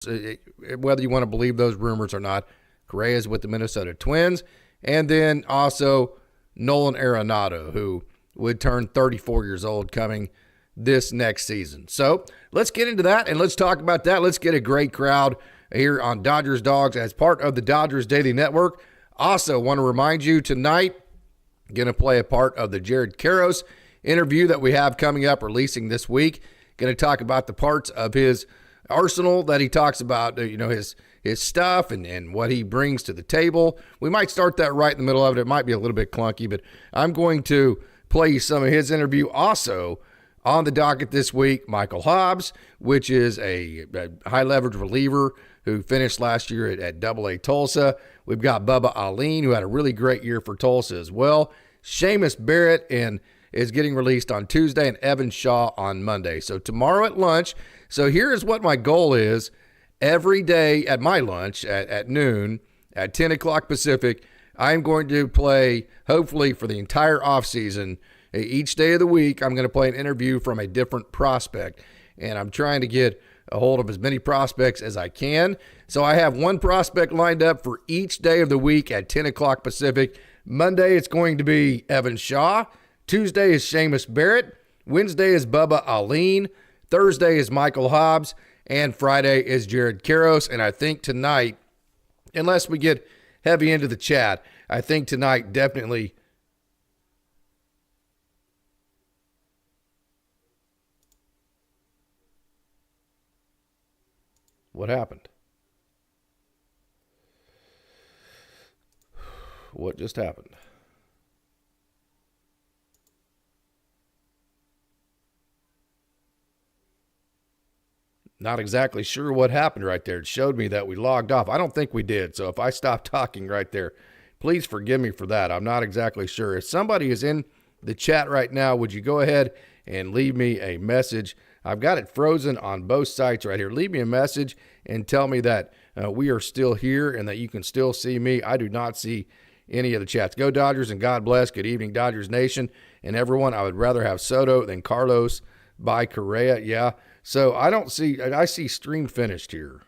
Whether you want to believe those rumors or not, Correa is with the Minnesota Twins. And then also Nolan Arenado, who would turn 34 years old coming this next season. So let's get into that and let's talk about that. Let's get a great crowd here on Dodgers Dawgs as part of the Dodgers Daily Network. Also, want to remind you tonight, going to play a part of the Jared Karros interview that we have coming up, releasing this week. Going to talk about the parts of his arsenal that he talks about, his stuff and what he brings to the table. We might start that right in the middle of it. It might be a little bit clunky, but I'm going to play you some of his interview. Also on the docket this week, Michael Hobbs, which is a high leverage reliever who finished last year at AA Tulsa. We've got Bubba Allin, who had a really great year for Tulsa as well. Seamus Barrett is getting released on Tuesday, and Evan Shaw on Monday. So tomorrow at lunch. So here is what my goal is. Every day at my lunch at noon, at 10 o'clock Pacific, I'm going to play, hopefully for the entire offseason, each day of the week, I'm going to play an interview from a different prospect. And I'm trying to get a hold of as many prospects as I can. So I have one prospect lined up for each day of the week at 10 o'clock Pacific. Monday, it's going to be Evan Shaw. Tuesday is Seamus Barrett. Wednesday is Bubba Allin. Thursday is Michael Hobbs. And Friday is Jared Karros. And I think tonight, unless we get heavy into the chat, I think tonight definitely. What happened? What just happened? Not exactly sure what happened right there. It showed me that we logged off. I don't think we did. So if I stop talking right there, please forgive me for that. I'm not exactly sure. If somebody is in the chat right now, would you go ahead and leave me a message? I've got it frozen on both sites right here. Leave me a message and tell me that we are still here and that you can still see me. I do not see any of the chats. Go Dodgers and God bless. Good evening, Dodgers Nation. And everyone, I would rather have Soto than Karros by Correa. Yeah. So I see stream finished here.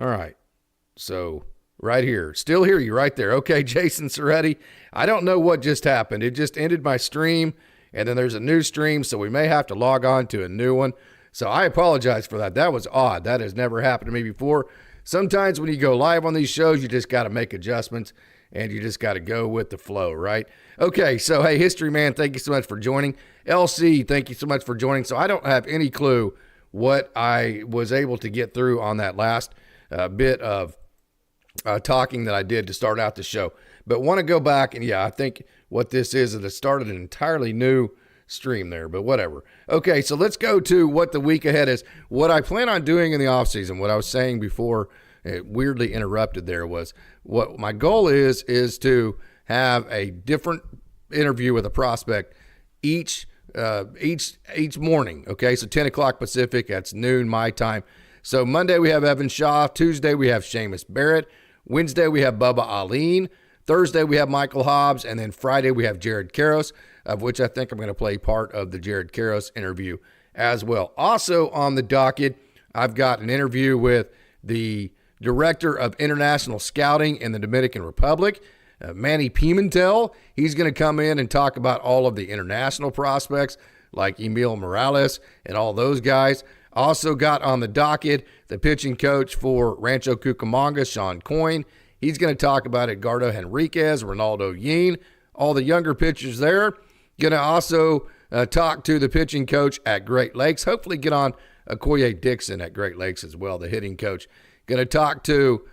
All right. So right here, still hear you right there. Okay, Jason Soretti. I don't know what just happened. It just ended my stream, and then there's a new stream, so we may have to log on to a new one. So I apologize for that. That was odd. That has never happened to me before. Sometimes when you go live on these shows, you just got to make adjustments, and you just got to go with the flow, right? Okay, so hey, History Man, thank you so much for joining. LC, thank you so much for joining. So I don't have any clue what I was able to get through on that last bit of talking that I did to start out the show. But want to go back, and yeah, I think what this is it started an entirely new stream there, but whatever. Okay, so let's go to what the week ahead is. What I plan on doing in the offseason, what I was saying before it weirdly interrupted there, was what my goal is to have a different interview with a prospect each morning. Okay, so 10 o'clock Pacific, that's noon my time. So Monday we have Evan Shaw. Tuesday we have Seamus Barrett. Wednesday we have Bubba Allin. Thursday we have Michael Hobbs. And then Friday we have Jared Karros, of which I think I'm going to play part of the Jared Karros interview as well. Also on the docket, I've got an interview with the Director of International Scouting in the Dominican Republic, Manny Pimentel. He's going to come in and talk about all of the international prospects like Emil Morales and all those guys. Also got on the docket the pitching coach for Rancho Cucamonga, Sean Coyne. He's going to talk about Edgardo Henriquez, Ronaldo Yin, all the younger pitchers there. Going to also talk to the pitching coach at Great Lakes. Hopefully get on Okoye Dixon at Great Lakes as well, the hitting coach. Going to talk to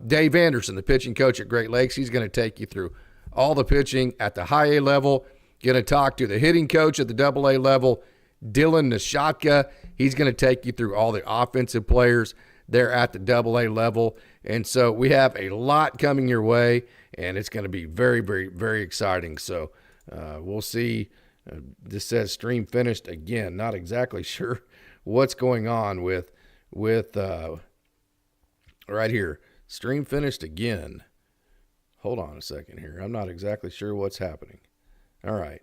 Dave Anderson, the pitching coach at Great Lakes. He's going to take you through all the pitching at the high A level. Going to talk to the hitting coach at the double A level, Dylan Nishotka. He's going to take you through all the offensive players there at the double A level. And so we have a lot coming your way, and it's going to be very, very, very exciting. So we'll see. This says stream finished again. Not exactly sure what's going on with right here. Stream finished again. Hold on a second here. I'm not exactly sure what's happening. All right.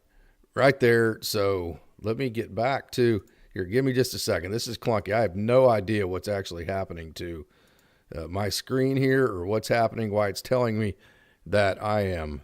Right there. So let me get back to Here, give me just a second. This is clunky. I have no idea what's actually happening to my screen here or what's happening, why it's telling me that I am.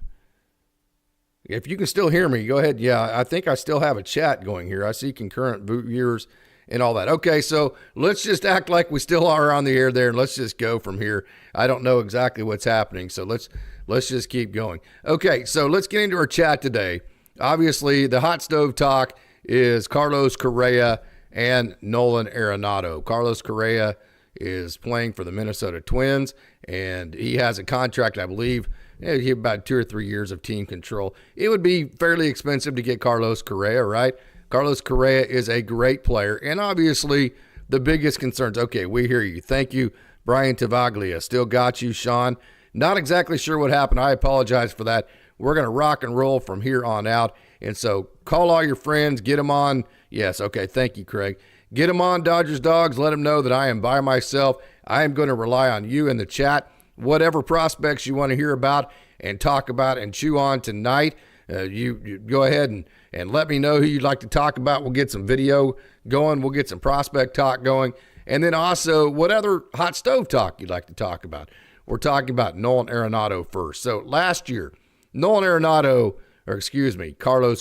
If you can still hear me, go ahead. Yeah, I think I still have a chat going here. I see concurrent viewers and all that. Okay, so let's just act like we still are on the air there, and let's just go from here. I don't know exactly what's happening, so let's just keep going. Okay, so let's get into our chat today. Obviously, the hot stove talk is Carlos Correa and Nolan Arenado. Carlos Correa is playing for the Minnesota Twins, and he has a contract, I believe, he had about 2 or 3 years of team control. It would be fairly expensive to get Carlos Correa, right? Carlos Correa is a great player, and obviously the biggest concerns. Okay, we hear you. Thank you, Brian Tavaglia. Still got you, Sean. Not exactly sure what happened. I apologize for that. We're going to rock and roll from here on out. And so call all your friends, get them on. Yes, okay, thank you, Craig. Get them on Dodgers Dogs. Let them know that I am by myself. I am going to rely on you in the chat. Whatever prospects you want to hear about and talk about and chew on tonight, you go ahead and let me know who you'd like to talk about. We'll get some video going. We'll get some prospect talk going. And then also what other hot stove talk you'd like to talk about. We're talking about Nolan Arenado first. So last year, Carlos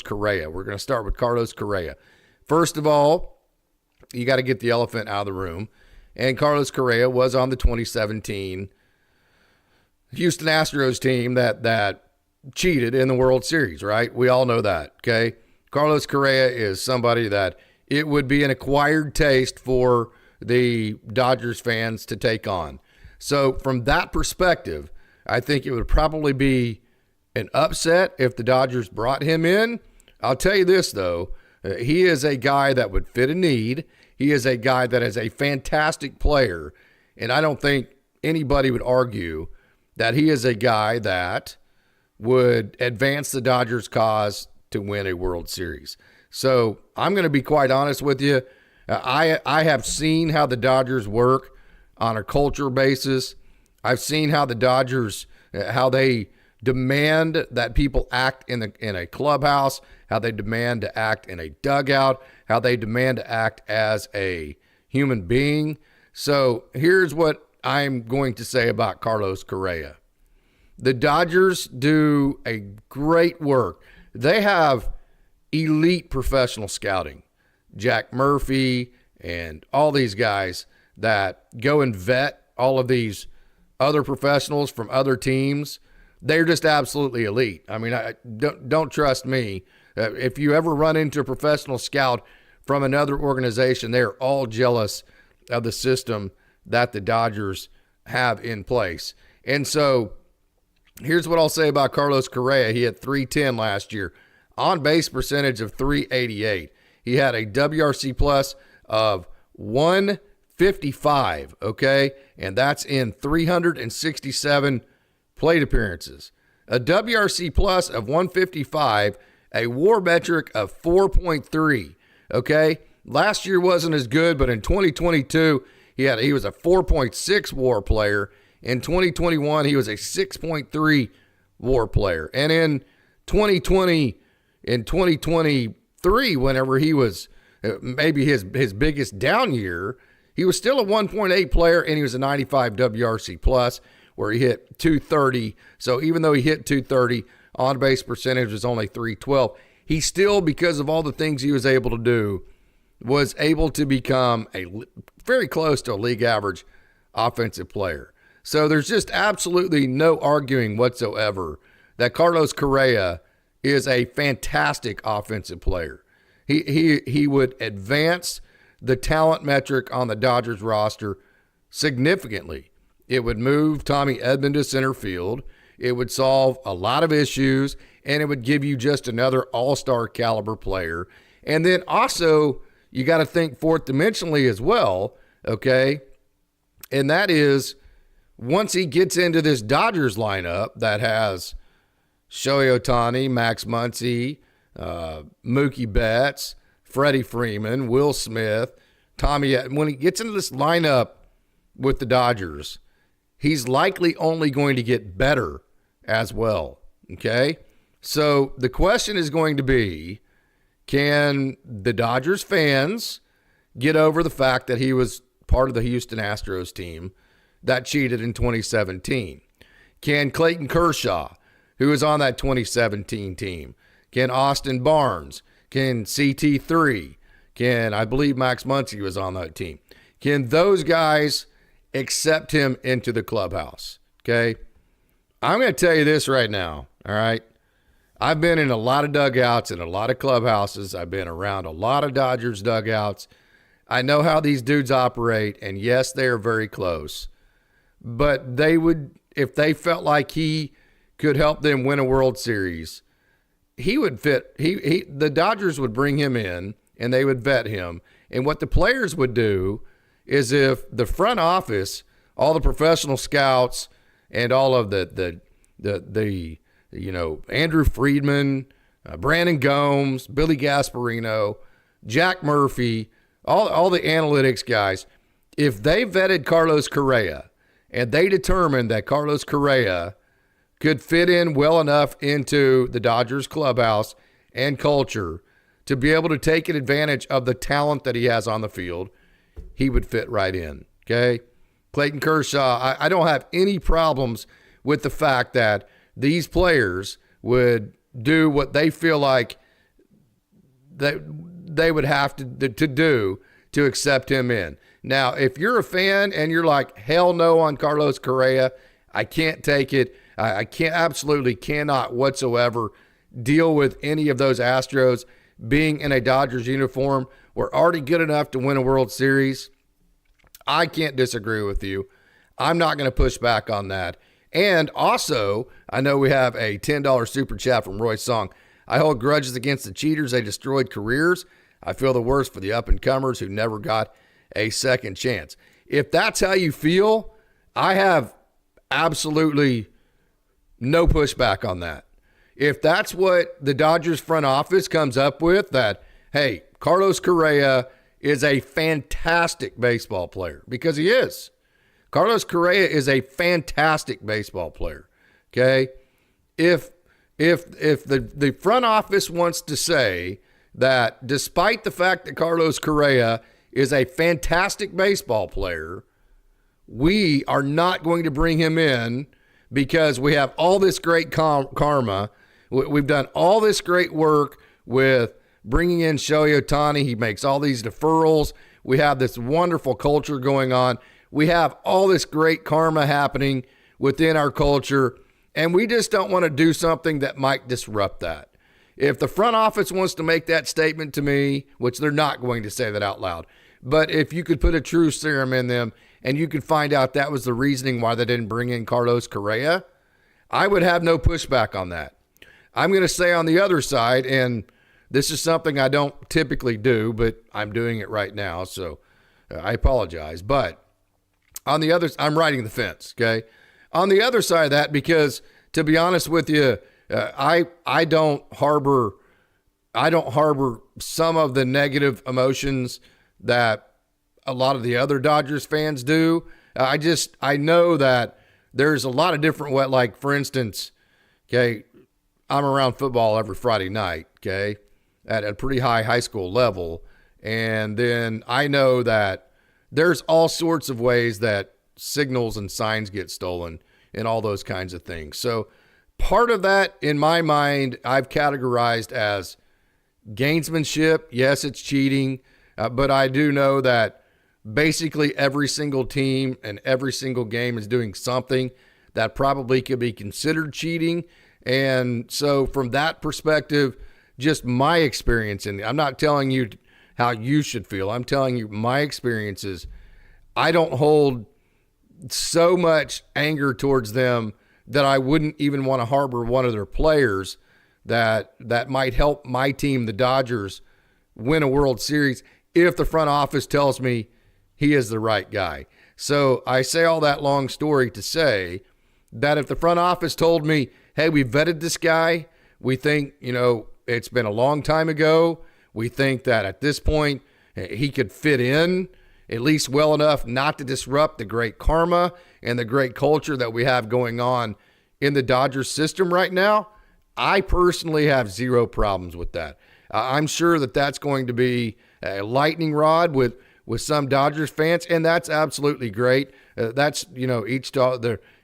Correa. We're going to start with Carlos Correa. First of all, you got to get the elephant out of the room. And Carlos Correa was on the 2017 Houston Astros team that cheated in the World Series, right? We all know that, okay? Carlos Correa is somebody that it would be an acquired taste for the Dodgers fans to take on. So from that perspective, I think it would probably be an upset if the Dodgers brought him in. I'll tell you this, though. He is a guy that would fit a need. He is a guy that is a fantastic player, and I don't think anybody would argue that he is a guy that would advance the Dodgers' cause to win a World Series. So I'm going to be quite honest with you. I have seen how the Dodgers work on a culture basis. I've seen how the Dodgers, how they demand that people act in a clubhouse, how they demand to act in a dugout, how they demand to act as a human being. So here's what I'm going to say about Carlos Correa. The Dodgers do a great work. They have elite professional scouting. Jack Murphy and all these guys that go and vet all of these other professionals from other teams. They're just absolutely elite. I mean, don't trust me. If you ever run into a professional scout from another organization, they're all jealous of the system that the Dodgers have in place. And so here's what I'll say about Carlos Correa. He had .310 last year, on base percentage of .388. He had a WRC plus of 155, okay? And that's in 367 plate appearances. A WRC plus of 155, a WAR metric of 4.3, okay? Last year wasn't as good, but in 2022, he was a 4.6 WAR player. In 2021, he was a 6.3 WAR player. And in 2023, whenever he was maybe his biggest down year, he was still a 1.8 player, and he was a 95 WRC plus, where he hit 230. So even though he hit 230, on-base percentage was only 312. He still, because of all the things he was able to do, was able to become very close to a league average offensive player. So there's just absolutely no arguing whatsoever that Carlos Correa is a fantastic offensive player. He would advance the talent metric on the Dodgers roster significantly. It would move Tommy Edman to center field. It would solve a lot of issues, and it would give you just another all-star caliber player. And then also, you got to think fourth dimensionally as well, okay? And that is, once he gets into this Dodgers lineup that has Shohei Ohtani, Max Muncy, Mookie Betts, Freddie Freeman, Will Smith, Tommy, when he gets into this lineup with the Dodgers, he's likely only going to get better as well, okay? So the question is going to be, can the Dodgers fans get over the fact that he was part of the Houston Astros team that cheated in 2017? Can Clayton Kershaw, who was on that 2017 team, can Austin Barnes, can CT3, can, I believe Max Muncy was on that team, can those guys accept him into the clubhouse? Okay? I'm going to tell you this right now, all right? I've been in a lot of dugouts and a lot of clubhouses. I've been around a lot of Dodgers dugouts. I know how these dudes operate, and yes, they are very close. But they would, if they felt like he could help them win a World Series, he would fit. The Dodgers would bring him in, and they would vet him. And what the players would do is, if the front office, all the professional scouts, and all of the Andrew Friedman, Brandon Gomes, Billy Gasparino, Jack Murphy, all the analytics guys, if they vetted Carlos Correa and they determined that Carlos Correa could fit in well enough into the Dodgers clubhouse and culture to be able to take advantage of the talent that he has on the field, he would fit right in, okay? Clayton Kershaw, I don't have any problems with the fact that these players would do what they feel like they would have to do to accept him in. Now, if you're a fan and you're like, hell no on Carlos Correa, I can't take it. I absolutely cannot whatsoever deal with any of those Astros being in a Dodgers uniform. We're already good enough to win a World Series. I can't disagree with you. I'm not going to push back on that. And also, I know we have a $10 super chat from Roy Song. I hold grudges against the cheaters. They destroyed careers. I feel the worst for the up-and-comers who never got a second chance. If that's how you feel, I have absolutely no pushback on that. If that's what the Dodgers front office comes up with, that, hey, Carlos Correa is a fantastic baseball player, because he is. Carlos Correa is a fantastic baseball player, okay? If the front office wants to say that despite the fact that Carlos Correa is a fantastic baseball player, we are not going to bring him in because we have all this great karma. We've done all this great work with bringing in Shohei Ohtani. He makes all these deferrals. We have this wonderful culture going on. We have all this great karma happening within our culture, and we just don't want to do something that might disrupt that. If the front office wants to make that statement to me, which they're not going to say that out loud, but if you could put a true serum in them and you could find out that was the reasoning why they didn't bring in Carlos Correa, I would have no pushback on that. I'm going to say on the other side, and this is something I don't typically do, but I'm doing it right now, so I apologize. But on the other, I'm riding the fence, okay? On the other side of that, because to be honest with you, I don't harbor some of the negative emotions that a lot of the other Dodgers fans do. I know that there's a lot of different way. Like, for instance, okay, I'm around football every Friday night, okay, at a pretty high school level. And then I know that there's all sorts of ways that signals and signs get stolen and all those kinds of things. So part of that, in my mind, I've categorized as gamesmanship. Yes, it's cheating, but I do know that basically every single team and every single game is doing something that probably could be considered cheating. And so from that perspective, just my experience, and I'm not telling you how you should feel. I'm telling you my experiences. I don't hold so much anger towards them that I wouldn't even want to harbor one of their players that might help my team, the Dodgers, win a World Series if the front office tells me he is the right guy. So I say all that long story to say that if the front office told me, hey, we vetted this guy, we think, it's been a long time ago, we think that at this point he could fit in at least well enough not to disrupt the great karma and the great culture that we have going on in the Dodgers system right now, I personally have zero problems with that. I'm sure that that's going to be a lightning rod with some Dodgers fans, and that's absolutely great. That's,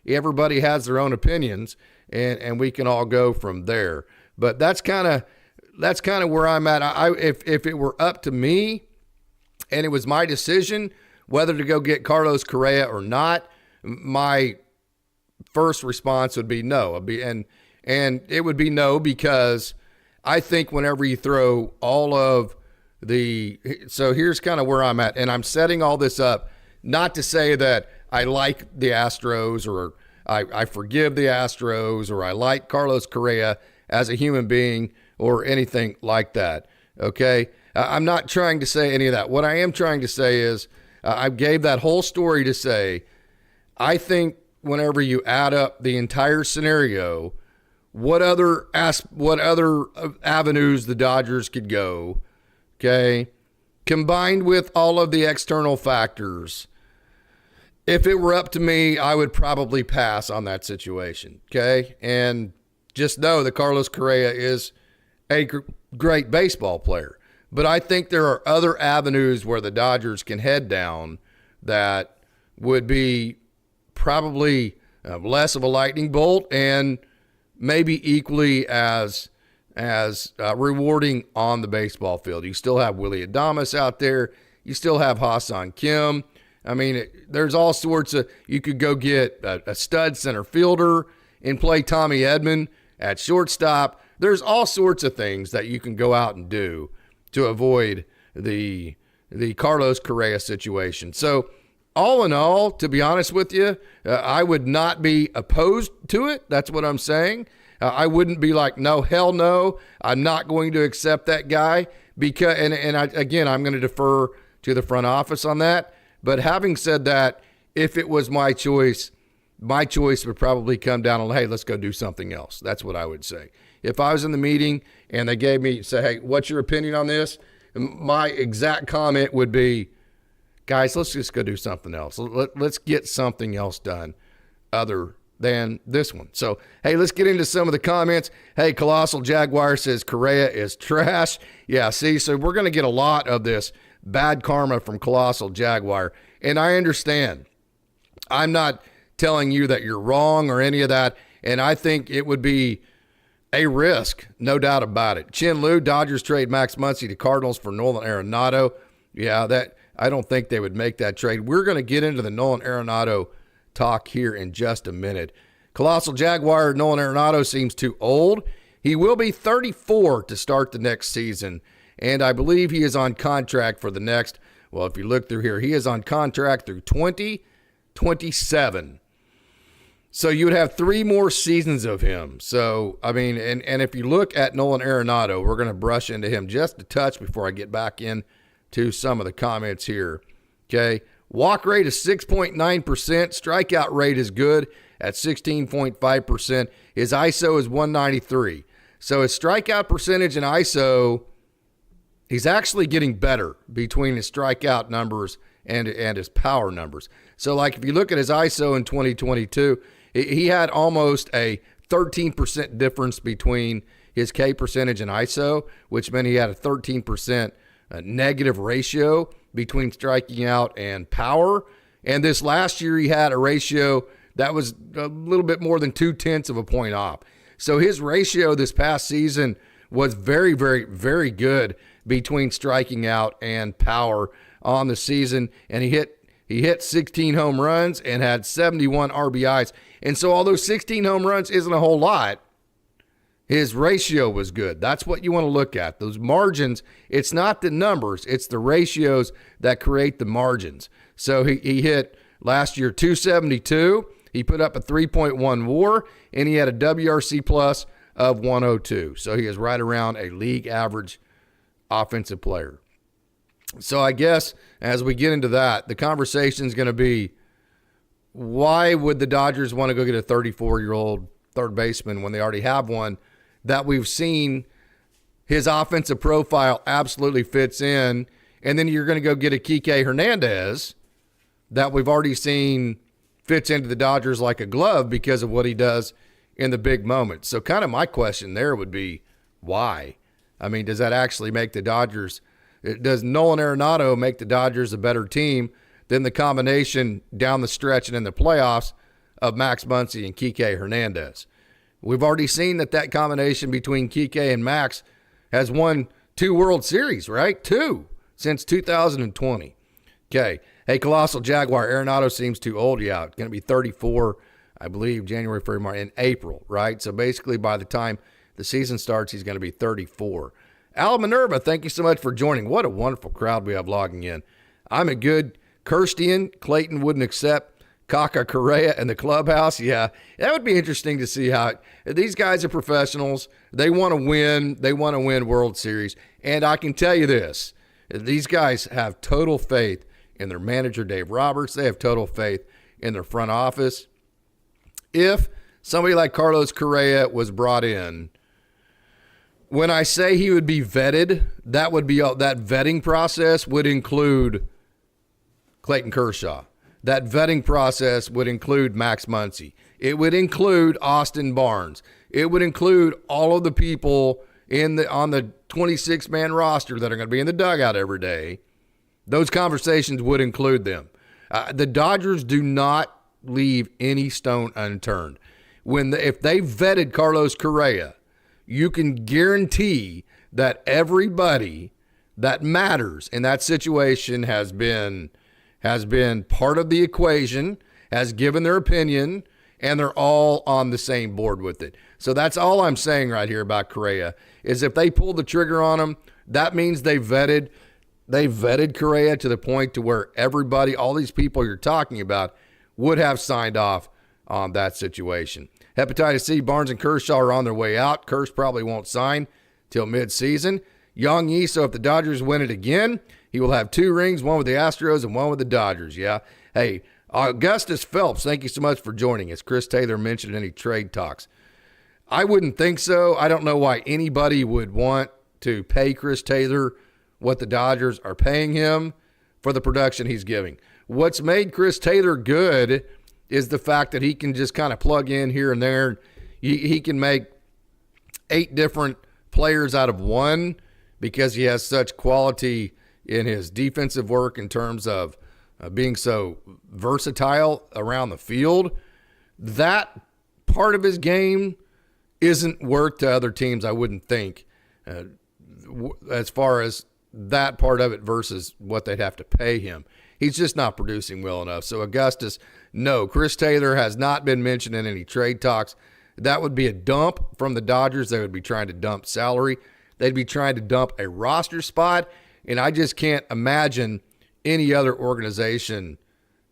everybody has their own opinions, and we can all go from there. But that's kind of where I'm at. If it were up to me, and it was my decision whether to go get Carlos Correa or not, my first response would be no. And it would be no, because I think whenever you throw all of so here's kind of where I'm at, and I'm setting all this up not to say that I like the Astros, or I forgive the Astros, or I like Carlos Correa as a human being, or anything like that. Okay? I'm not trying to say any of that. What I am trying to say is I gave that whole story to say I think whenever you add up the entire scenario, what other avenues the Dodgers could go, okay, combined with all of the external factors, if it were up to me, I would probably pass on that situation, okay? And just know that Carlos Correa is a great baseball player. But I think there are other avenues where the Dodgers can head down that would be probably less of a lightning bolt and maybe equally as rewarding on the baseball field. You still have Willy Adames out there. You still have Ha-Seong Kim. I mean, there's all sorts of – you could go get a stud center fielder and play Tommy Edman at shortstop. There's all sorts of things that you can go out and do to avoid the Carlos Correa situation. So all in all, to be honest with you, I would not be opposed to it. That's what I'm saying. I wouldn't be like, no, hell no, I'm not going to accept that guy, because I'm going to defer to the front office on that. But having said that, if it was my choice would probably come down on, hey, let's go do something else. That's what I would say. If I was in the meeting and they gave me, say, hey, what's your opinion on this? My exact comment would be, guys, let's just go do something else. Let's get something else done other than this one. So, hey, let's get into some of the comments. Hey, Colossal Jaguar says Correa is trash. Yeah, see, so we're going to get a lot of this bad karma from Colossal Jaguar. And I understand. I'm not telling you that you're wrong or any of that. And I think it would be a risk, no doubt about it. Chin Lu, Dodgers trade Max Muncy to Cardinals for Nolan Arenado. Yeah, that I don't think they would make that trade. We're going to get into the Nolan Arenado talk here in just a minute. Colossal Jaguar, Nolan Arenado seems too old. He will be 34 to start the next season, and I believe he is on contract for the next, well, if you look through here, he is on contract through 2027. So you would have 3 more seasons of him. So, I mean, and if you look at Nolan Arenado, we're going to brush into him just a touch before I get back in to some of the comments here. Okay. Walk rate is 6.9%. Strikeout rate is good at 16.5%. His ISO is 193. So his strikeout percentage and ISO, he's actually getting better between his strikeout numbers and his power numbers. So, like, if you look at his ISO in 2022, he had almost a 13% difference between his K percentage and ISO, which meant he had a 13% negative ratio between striking out and power. And this last year, he had a ratio that was a little bit more than 0.2 of a point off. So his ratio this past season was very, very, very good between striking out and power on the season. And he hit 16 home runs and had 71 RBIs. And so although 16 home runs isn't a whole lot, his ratio was good. That's what you want to look at. Those margins, it's not the numbers, it's the ratios that create the margins. So he hit last year 272. He put up a 3.1 WAR, and he had a WRC plus of 102. So he is right around a league average offensive player. So I guess as we get into that, the conversation is going to be, why would the Dodgers want to go get a 34-year-old third baseman when they already have one that we've seen his offensive profile absolutely fits in? And then you're going to go get a Kike Hernandez that we've already seen fits into the Dodgers like a glove because of what he does in the big moments. So kind of my question there would be, why? I mean, does that actually make the Dodgers Does Nolan Arenado make the Dodgers a better team than the combination down the stretch and in the playoffs of Max Muncy and Kike Hernandez? We've already seen that combination between Kike and Max has won 2 World Series, right? 2 since 2020. Okay. Hey, Colossal Jaguar, Arenado seems too old. Yeah, going to be 34, I believe, January, February, March, in April, right? So basically by the time the season starts, he's going to be 34. Al Minerva, thank you so much for joining. What a wonderful crowd we have logging in. I'm a good Kirstian. Clayton wouldn't accept Kaka Correa in the clubhouse. Yeah, that would be interesting to see how these guys are professionals. They want to win. They want to win World Series. And I can tell you this, these guys have total faith in their manager, Dave Roberts. They have total faith in their front office. If somebody like Carlos Correa was brought in, when I say he would be vetted, that vetting process would include Clayton Kershaw. That vetting process would include Max Muncy. It would include Austin Barnes. It would include all of the people on the 26-man roster that are going to be in the dugout every day. Those conversations would include them. The Dodgers do not leave any stone unturned. If they vetted Carlos Correa, you can guarantee that everybody that matters in that situation has been part of the equation, has given their opinion, and they're all on the same board with it. So that's all I'm saying right here about Correa, is if they pull the trigger on him, that means they vetted Correa to the point to where everybody, all these people you're talking about, would have signed off on that situation. Hepatitis C, Barnes and Kershaw are on their way out. Kershaw probably won't sign till midseason. Yang Yi, so if the Dodgers win it again, he will have 2 rings, one with the Astros and one with the Dodgers, yeah? Hey, Augustus Phelps, thank you so much for joining us. Chris Taylor mentioned any trade talks. I wouldn't think so. I don't know why anybody would want to pay Chris Taylor what the Dodgers are paying him for the production he's giving. What's made Chris Taylor good is the fact that he can just kind of plug in here and there. He can make 8 different players out of one because he has such quality in his defensive work in terms of being so versatile around the field. That part of his game isn't worth to other teams, I wouldn't think, as far as that part of it versus what they'd have to pay him. He's just not producing well enough. So Augustus, no, Chris Taylor has not been mentioned in any trade talks. That would be a dump from the Dodgers. They would be trying to dump salary. They'd be trying to dump a roster spot. And I just can't imagine any other organization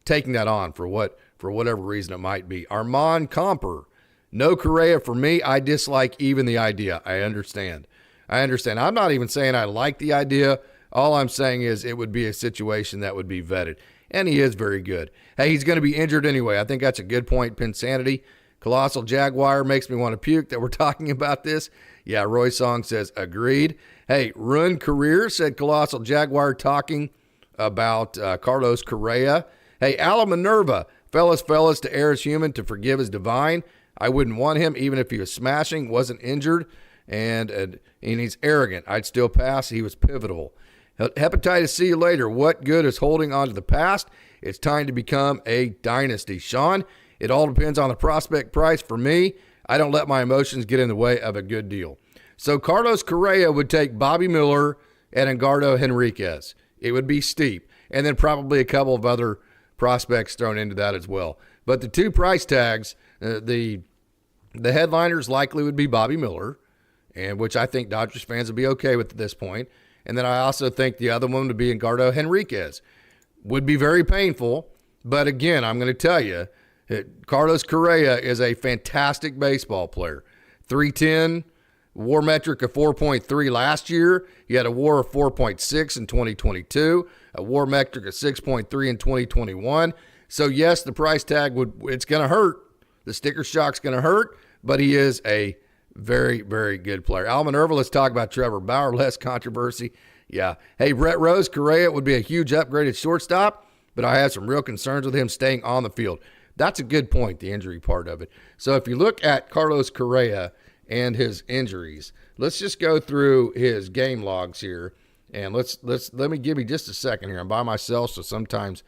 taking that on for whatever reason it might be. Armand Comper, no Correa for me. I dislike even the idea. I understand. I'm not even saying I like the idea. All I'm saying is it would be a situation that would be vetted. And he is very good. Hey, he's going to be injured anyway. I think that's a good point. Pinsanity. Colossal Jaguar makes me want to puke that we're talking about this. Yeah, Roy Song says, agreed. Hey, Run Career said Colossal Jaguar talking about Carlos Correa. Hey, Ala Minerva, fellas, to err is human, to forgive is divine. I wouldn't want him even if he was smashing, wasn't injured, and he's arrogant. I'd still pass. He was pivotal. Hepatitis C later. What good is holding on to the past? It's time to become a dynasty. Sean, it all depends on the prospect price. For me, I don't let my emotions get in the way of a good deal. So Carlos Correa would take Bobby Miller and Edgardo Henriquez. It would be steep. And then probably a couple of other prospects thrown into that as well. But the 2 price tags, the headliners likely would be Bobby Miller, and which I think Dodgers fans would be okay with at this point. And then I also think the other one would be Edgardo Henriquez. Would be very painful, but again, I'm going to tell you, Carlos Correa is a fantastic baseball player. 310, WAR metric of 4.3 last year. He had a WAR of 4.6 in 2022, a WAR metric of 6.3 in 2021. So yes, the price tag it's going to hurt. The sticker shock's going to hurt, but he is a very, very good player. Al Minerva, let's talk about Trevor Bauer. Less controversy. Yeah. Hey, Brett Rose, Correa would be a huge upgraded shortstop, but I have some real concerns with him staying on the field. That's a good point, the injury part of it. So if you look at Carlos Correa and his injuries, let's just go through his game logs here And let me give me just a second here. I'm by myself, so sometimes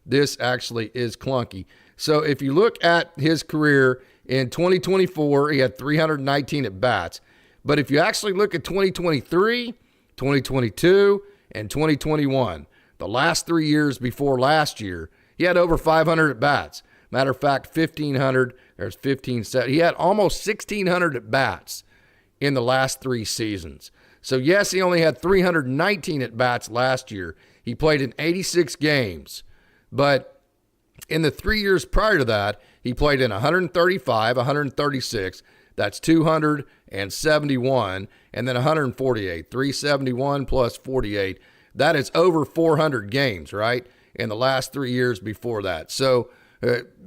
this actually is clunky. So if you look at his career in 2024, he had 319 at bats. But if you actually look at 2023, 2022, and 2021, the last 3 years before last year, he had over 500 at bats. Matter of fact, 1,500. There's 15 set. He had almost 1,600 at bats in the last 3 seasons. So yes, he only had 319 at bats last year. He played in 86 games, but in the 3 years prior to that, he played in 135, 136. That's 271, and then 148. 371 plus 48. That is over 400 games, right? In the last 3 years before that. So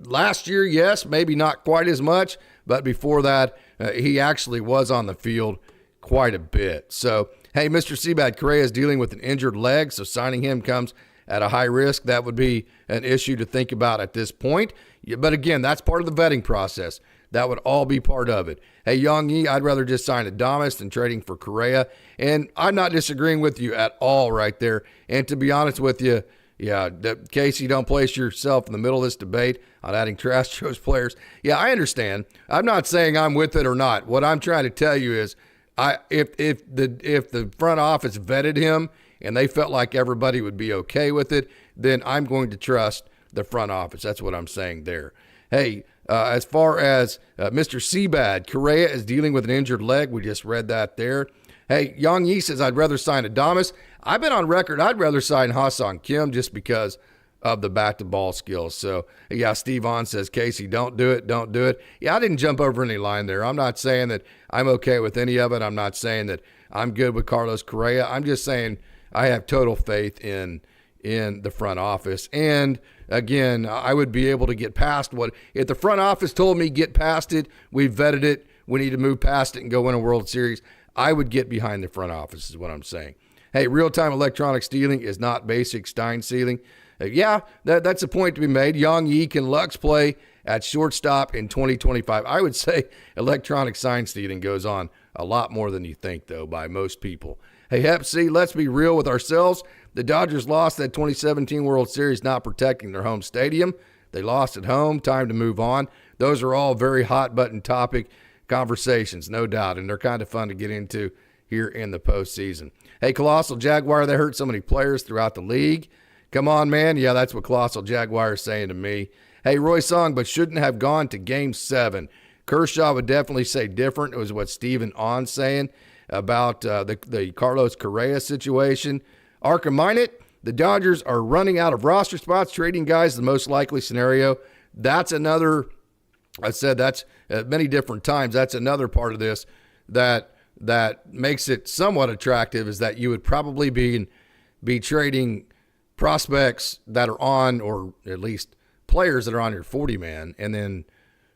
last year, yes, maybe not quite as much, but before that, he actually was on the field quite a bit. So, hey, Mr. Seabad, Correa is dealing with an injured leg, so signing him comes at a high risk. That would be an issue to think about at this point. But again, that's part of the vetting process. That would all be part of it. Hey, Yang Yi, I'd rather just sign Adames than trading for Correa. And I'm not disagreeing with you at all right there. And to be honest with you, yeah, Casey, don't place yourself in the middle of this debate on adding Astros players. Yeah, I understand. I'm not saying I'm with it or not. What I'm trying to tell you is if the front office vetted him and they felt like everybody would be okay with it, then I'm going to trust the front office. That's what I'm saying there. Hey, as far as Mr. Seabad, Correa is dealing with an injured leg. We just read that there. Hey, Yang Yi says, I'd rather sign Adames. I've been on record, I'd rather sign Ha-Seong Kim just because of the bat-to-ball skills. So, yeah, Steve On says, Casey, don't do it, don't do it. Yeah, I didn't jump over any line there. I'm not saying that I'm okay with any of it. I'm not saying that I'm good with Carlos Correa. I'm just saying I have total faith in the front office. And, again, I would be able to get past what – if the front office told me get past it, we vetted it, we need to move past it and go win a World Series, I would get behind the front office is what I'm saying. Hey, real-time electronic stealing is not basic Stein stealing. Yeah, that's a point to be made. Yang Yi, can Lux play at shortstop in 2025? I would say electronic sign stealing goes on a lot more than you think, though, by most people. Hey, Hep C, let's be real with ourselves. The Dodgers lost that 2017 World Series not protecting their home stadium. They lost at home. Time to move on. Those are all very hot-button topic conversations, no doubt, and they're kind of fun to get into here in the postseason. Hey, Colossal Jaguar, they hurt so many players throughout the league. Come on, man. Yeah, that's what Colossal Jaguar is saying to me. Hey, Roy Song, but shouldn't have gone to Game 7. Kershaw would definitely say different. It was what Steven On saying about the Carlos Correa situation. Arkham Minot, the Dodgers are running out of roster spots. Trading guys, the most likely scenario. That's another, I said that's many different times. That's another part of this that makes it somewhat attractive, is that you would probably be trading prospects that are on, or at least players that are on your 40-man, and then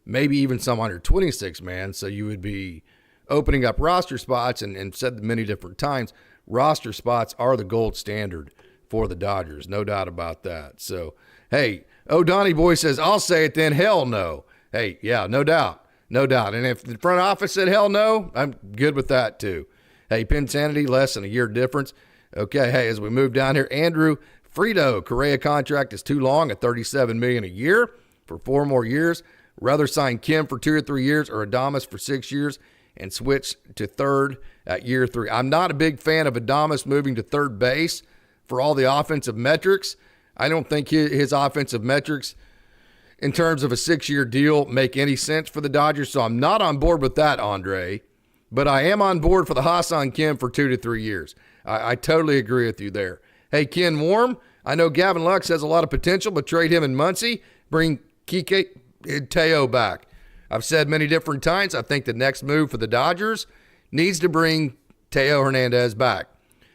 maybe even some on your 26-man. So you would be opening up roster spots, and said many different times, roster spots are the gold standard for the Dodgers. No doubt about that. So, hey, Donnie Boy says, I'll say it then, hell no. Hey, yeah, no doubt. No doubt. And if the front office said hell no, I'm good with that too. Hey, Pinsanity, less than a year difference. Okay, hey, as we move down here, Andrew Frito, Correa contract is too long at $37 million a year for 4 more years. Rather sign Kim for 2 or 3 years or Adames for 6 years and switch to third at year 3. I'm not a big fan of Adames moving to third base for all the offensive metrics. I don't think his offensive metrics in terms of a 6-year deal make any sense for the Dodgers, so I'm not on board with that, Andre. But I am on board for the Ha-Seong Kim for 2 to 3 years. I totally agree with you there. Hey, Ken Warm, I know Gavin Lux has a lot of potential, but trade him in Muncie, bring Kike Teo back. I've said many different times, I think the next move for the Dodgers needs to bring Teo Hernandez back.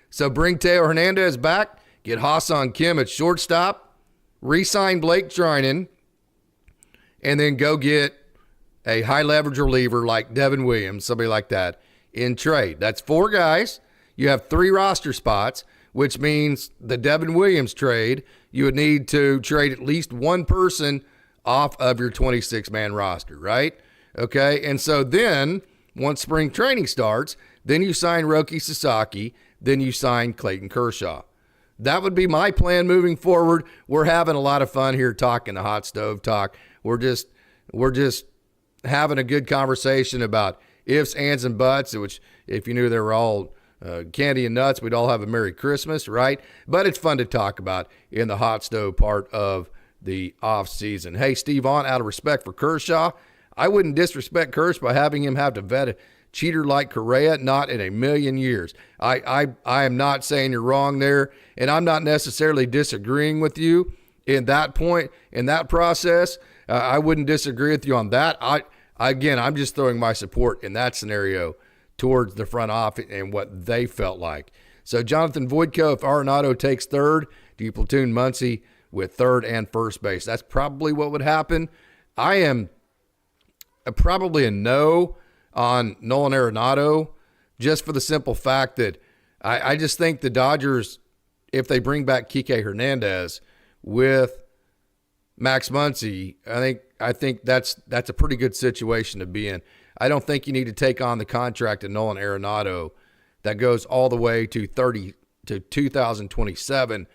So bring Teo Hernandez back, get Ha-Seong Kim at shortstop, re-sign Blake Trinan, and then go get a high-leverage reliever like Devin Williams, somebody like that, in trade. That's 4 guys. You have 3 roster spots, which means the Devin Williams trade, you would need to trade at least 1 person off of your 26-man roster, right? Okay, and so then once spring training starts, then you sign Roki Sasaki, then you sign Clayton Kershaw. That would be my plan moving forward. We're having a lot of fun here talking the hot stove talk. We're just having a good conversation about ifs, ands, and buts, which if you knew they were all candy and nuts, we'd all have a Merry Christmas, right? But it's fun to talk about in the hot stove part of the off season. Hey, Steve On, out of respect for Kershaw, I wouldn't disrespect Kershaw by having him have to vet a cheater like Correa, not in a million years. I am not saying you're wrong there, and I'm not necessarily disagreeing with you in that point, in that process. I wouldn't disagree with you on that. I'm just throwing my support in that scenario towards the front office and what they felt like. So Jonathan Voitko, if Arenado takes third, do you platoon Muncy with third and first base? That's probably what would happen. I am probably a no on Nolan Arenado, just for the simple fact that I just think the Dodgers, if they bring back Kike Hernandez with Max Muncy, I think that's a pretty good situation to be in. I don't think you need to take on the contract of Nolan Arenado that goes all the way to 2027,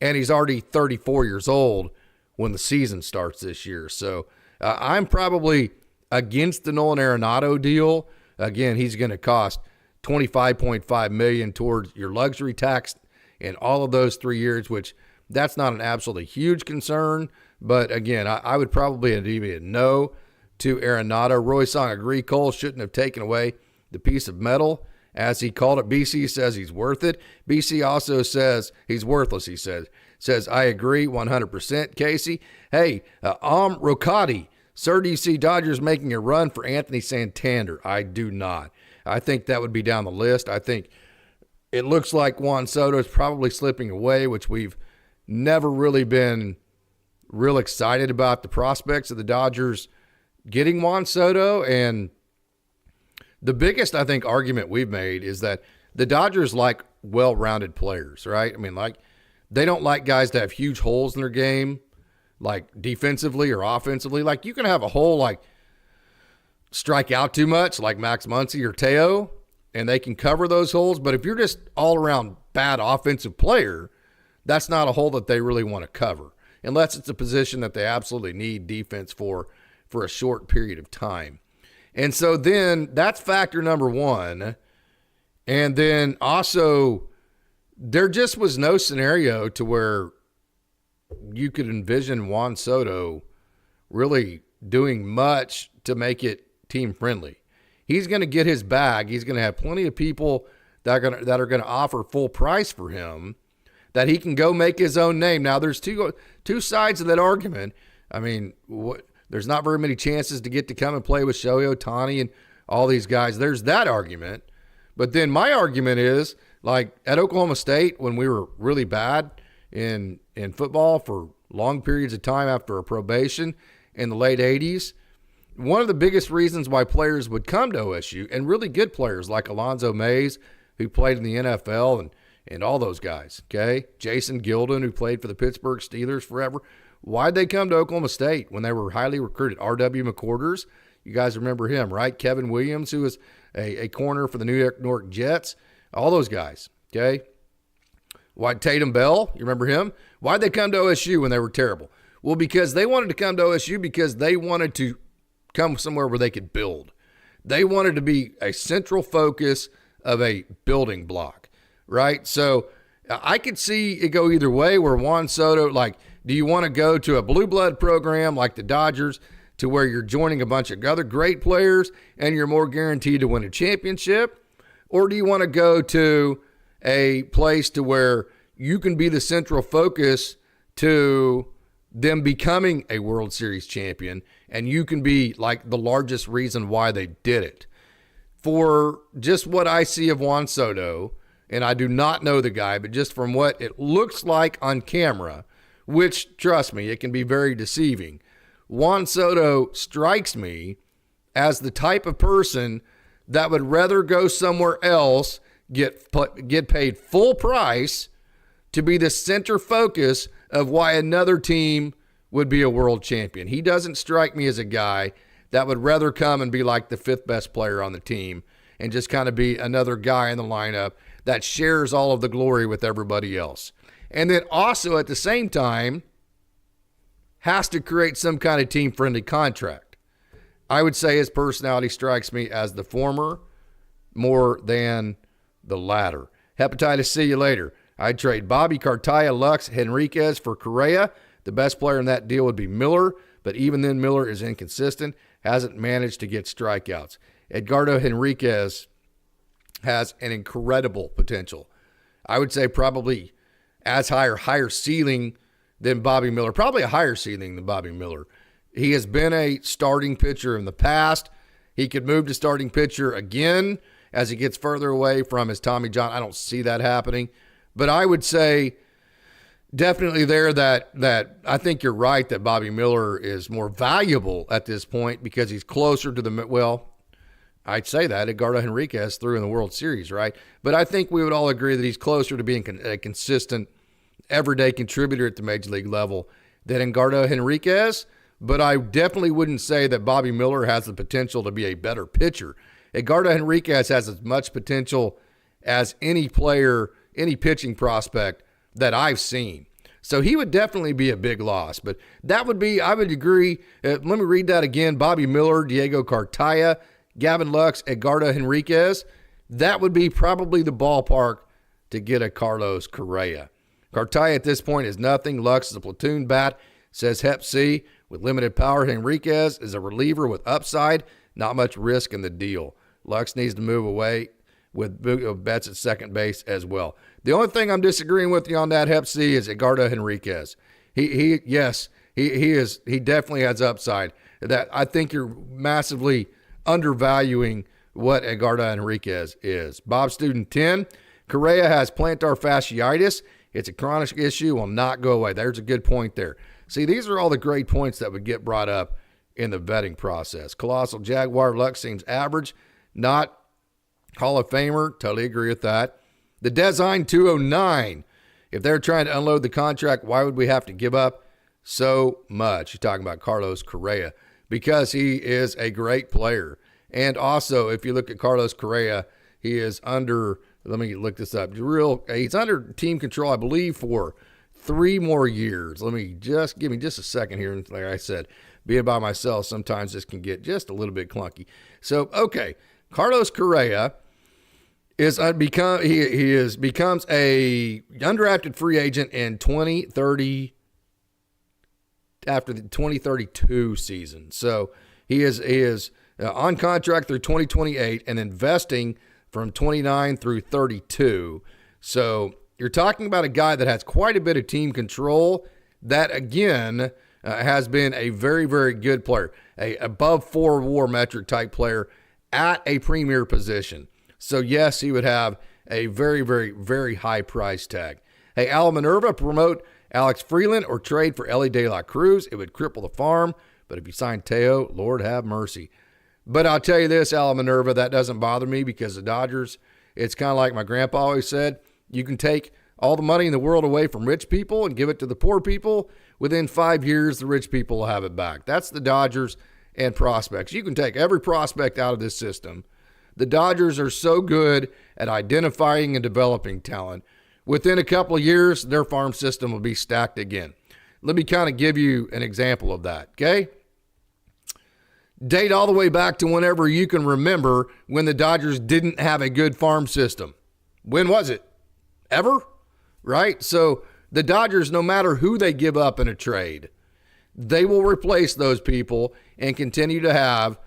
and he's already 34 years old when the season starts this year. So I'm probably against the Nolan Arenado deal. Again, he's going to cost $25.5 million towards your luxury tax in all of those 3 years, which that's not an absolutely huge concern. But again, I would probably be a no to Arenado. Roy Song agree. Cole shouldn't have taken away the piece of metal, as he called it. BC says he's worth it. BC also says he's worthless, he says, I agree 100%. Casey, hey, Rocati, sir, do you see Dodgers making a run for Anthony Santander? I do not. I think that would be down the list. I think it looks like Juan Soto is probably slipping away, which we've never really been real excited about the prospects of the Dodgers getting Juan Soto. And the biggest, I think, argument we've made is that the Dodgers like well-rounded players, right? I mean, like, they don't like guys to have huge holes in their game, like defensively or offensively. Like, you can have a hole like strike out too much, like Max Muncy or Teo, and they can cover those holes. But if you're just all-around bad offensive player, that's not a hole that they really want to cover, unless it's a position that they absolutely need defense for a short period of time. And so then that's factor number one. And then also, there just was no scenario to where you could envision Juan Soto really doing much to make it team friendly. He's going to get his bag. He's going to have plenty of people that are going to offer full price for him, that he can go make his own name. Now, there's two sides of that argument. I mean, there's not very many chances to get to come and play with Shohei Ohtani and all these guys. There's that argument. But then my argument is, like, at Oklahoma State, when we were really bad in football for long periods of time after a probation in the late 80s, one of the biggest reasons why players would come to OSU, and really good players like Alonzo Mays, who played in the NFL, and all those guys, okay? Jason Gilden, who played for the Pittsburgh Steelers forever. Why'd they come to Oklahoma State when they were highly recruited? R.W. McQuarters, you guys remember him, right? Kevin Williams, who was a corner for the New York Jets. All those guys, okay? Why Tatum Bell, you remember him? Why'd they come to OSU when they were terrible? Well, because they wanted to come to OSU because they wanted to come somewhere where they could build. They wanted to be a central focus of a building block, right? So I could see it go either way, where Juan Soto, like, do you want to go to a blue blood program like the Dodgers, to where you're joining a bunch of other great players and you're more guaranteed to win a championship? Or do you want to go to a place to where you can be the central focus to them becoming a World Series champion, and you can be like the largest reason why they did it? For just what I see of Juan Soto, and I do not know the guy, but just from what it looks like on camera, which, trust me, it can be very deceiving, Juan Soto strikes me as the type of person that would rather go somewhere else, get paid full price to be the center focus of why another team would be a world champion. He doesn't strike me as a guy that would rather come and be like the fifth best player on the team and just kind of be another guy in the lineup that shares all of the glory with everybody else. And then also at the same time has to create some kind of team-friendly contract. I would say his personality strikes me as the former more than the latter. Hepatitis, see you later. I'd trade Bobby, Cartaya, Lux, Henriquez for Correa. The best player in that deal would be Miller, but even then Miller is inconsistent, hasn't managed to get strikeouts. Edgardo Henriquez has an incredible potential. I would say probably as higher ceiling than Bobby Miller, probably a higher ceiling than Bobby Miller. He has been a starting pitcher in the past. He could move to starting pitcher again as he gets further away from his Tommy John. I don't see that happening. But I would say definitely there that I think you're right that Bobby Miller is more valuable at this point because he's closer to the, well, I'd say that Edgardo Henriquez threw in the World Series, right? But I think we would all agree that he's closer to being a consistent, everyday contributor at the major league level than Edgardo Henriquez. But I definitely wouldn't say that Bobby Miller has the potential to be a better pitcher. Edgardo Henriquez has as much potential as any player, any pitching prospect that I've seen. So he would definitely be a big loss. But that would be, I would agree. Let me read that again. Bobby Miller, Diego Cartaya, Gavin Lux, Edgardo Henriquez. That would be probably the ballpark to get a Carlos Correa. Cartaya at this point is nothing. Lux is a platoon bat, says Hep C. With limited power, Henriquez is a reliever with upside. Not much risk in the deal. Lux needs to move away with bets at second base as well. The only thing I'm disagreeing with you on that, Hep C, is Edgardo Henriquez. He definitely has upside. That I think you're massively undervaluing what Edgardo Henriquez is. Bob Student 10, Correa has plantar fasciitis. It's a chronic issue, will not go away. There's a good point there. See, these are all the great points that would get brought up in the vetting process. Colossal Jaguar, Lux seems average, not Hall of Famer. Totally agree with that. The Design 209, if they're trying to unload the contract, why would we have to give up so much? You're talking about Carlos Correa, because he is a great player. And also, if you look at Carlos Correa, he is under, let me look this up, he's under team control, I believe, for 3 more years. Give me just a second here. And like I said, being by myself, sometimes this can get just a little bit clunky. So, okay, Carlos Correa becomes a undrafted free agent in 2030, after the 2032 season. So he is on contract through 2028 and investing from 29 through 32. So you're talking about a guy that has quite a bit of team control that, again, has been a very, very good player, a above 4 WAR metric type player at a premier position. So, yes, he would have a very, very, very high price tag. Hey, Al Minerva, promote Alex Freeland or trade for Ellie De La Cruz. It would cripple the farm, but if you sign Teo, Lord have mercy. But I'll tell you this, Al Minerva, that doesn't bother me because the Dodgers, it's kind of like my grandpa always said, you can take all the money in the world away from rich people and give it to the poor people. Within 5 years, the rich people will have it back. That's the Dodgers and prospects. You can take every prospect out of this system. The Dodgers are so good at identifying and developing talent. Within a couple of years, their farm system will be stacked again. Let me kind of give you an example of that, okay? Date all the way back to whenever you can remember when the Dodgers didn't have a good farm system. When was it? Ever? Right? So the Dodgers, no matter who they give up in a trade, they will replace those people and continue to have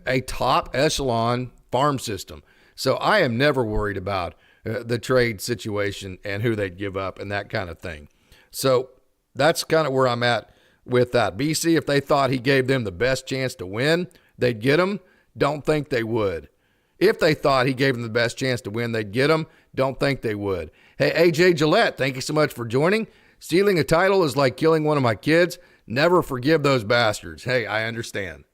a top echelon farm system. So I am never worried about the trade situation and who they'd give up and that kind of thing. So that's kind of where I'm at with that. BC, if they thought he gave them the best chance to win, they'd get him. Don't think they would. If they thought he gave them the best chance to win, they'd get him. Don't think they would. Hey, AJ Gillette, thank you so much for joining. Stealing a title is like killing one of my kids. Never forgive those bastards. Hey, I understand.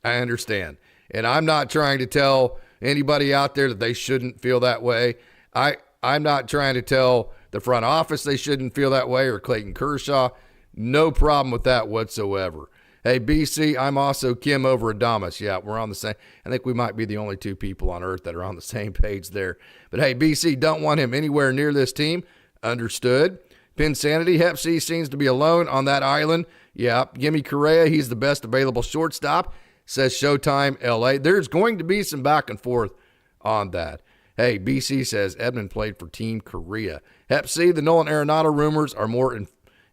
And I'm not trying to tell anybody out there that they shouldn't feel that way. I'm not trying to tell the front office they shouldn't feel that way or Clayton Kershaw. No problem with that whatsoever. Hey, BC, I'm also Kim over Adamas. Yeah, we're on the same. I think we might be the only two people on earth that are on the same page there. But hey, BC, don't want him anywhere near this team. Understood. Pinsanity, Hep C seems to be alone on that island. Yeah, gimme Correa. He's the best available shortstop, says Showtime LA. There's going to be some back and forth on that. Hey, BC says Edmund played for Team Correa. Hep C, the Nolan Arenado rumors are more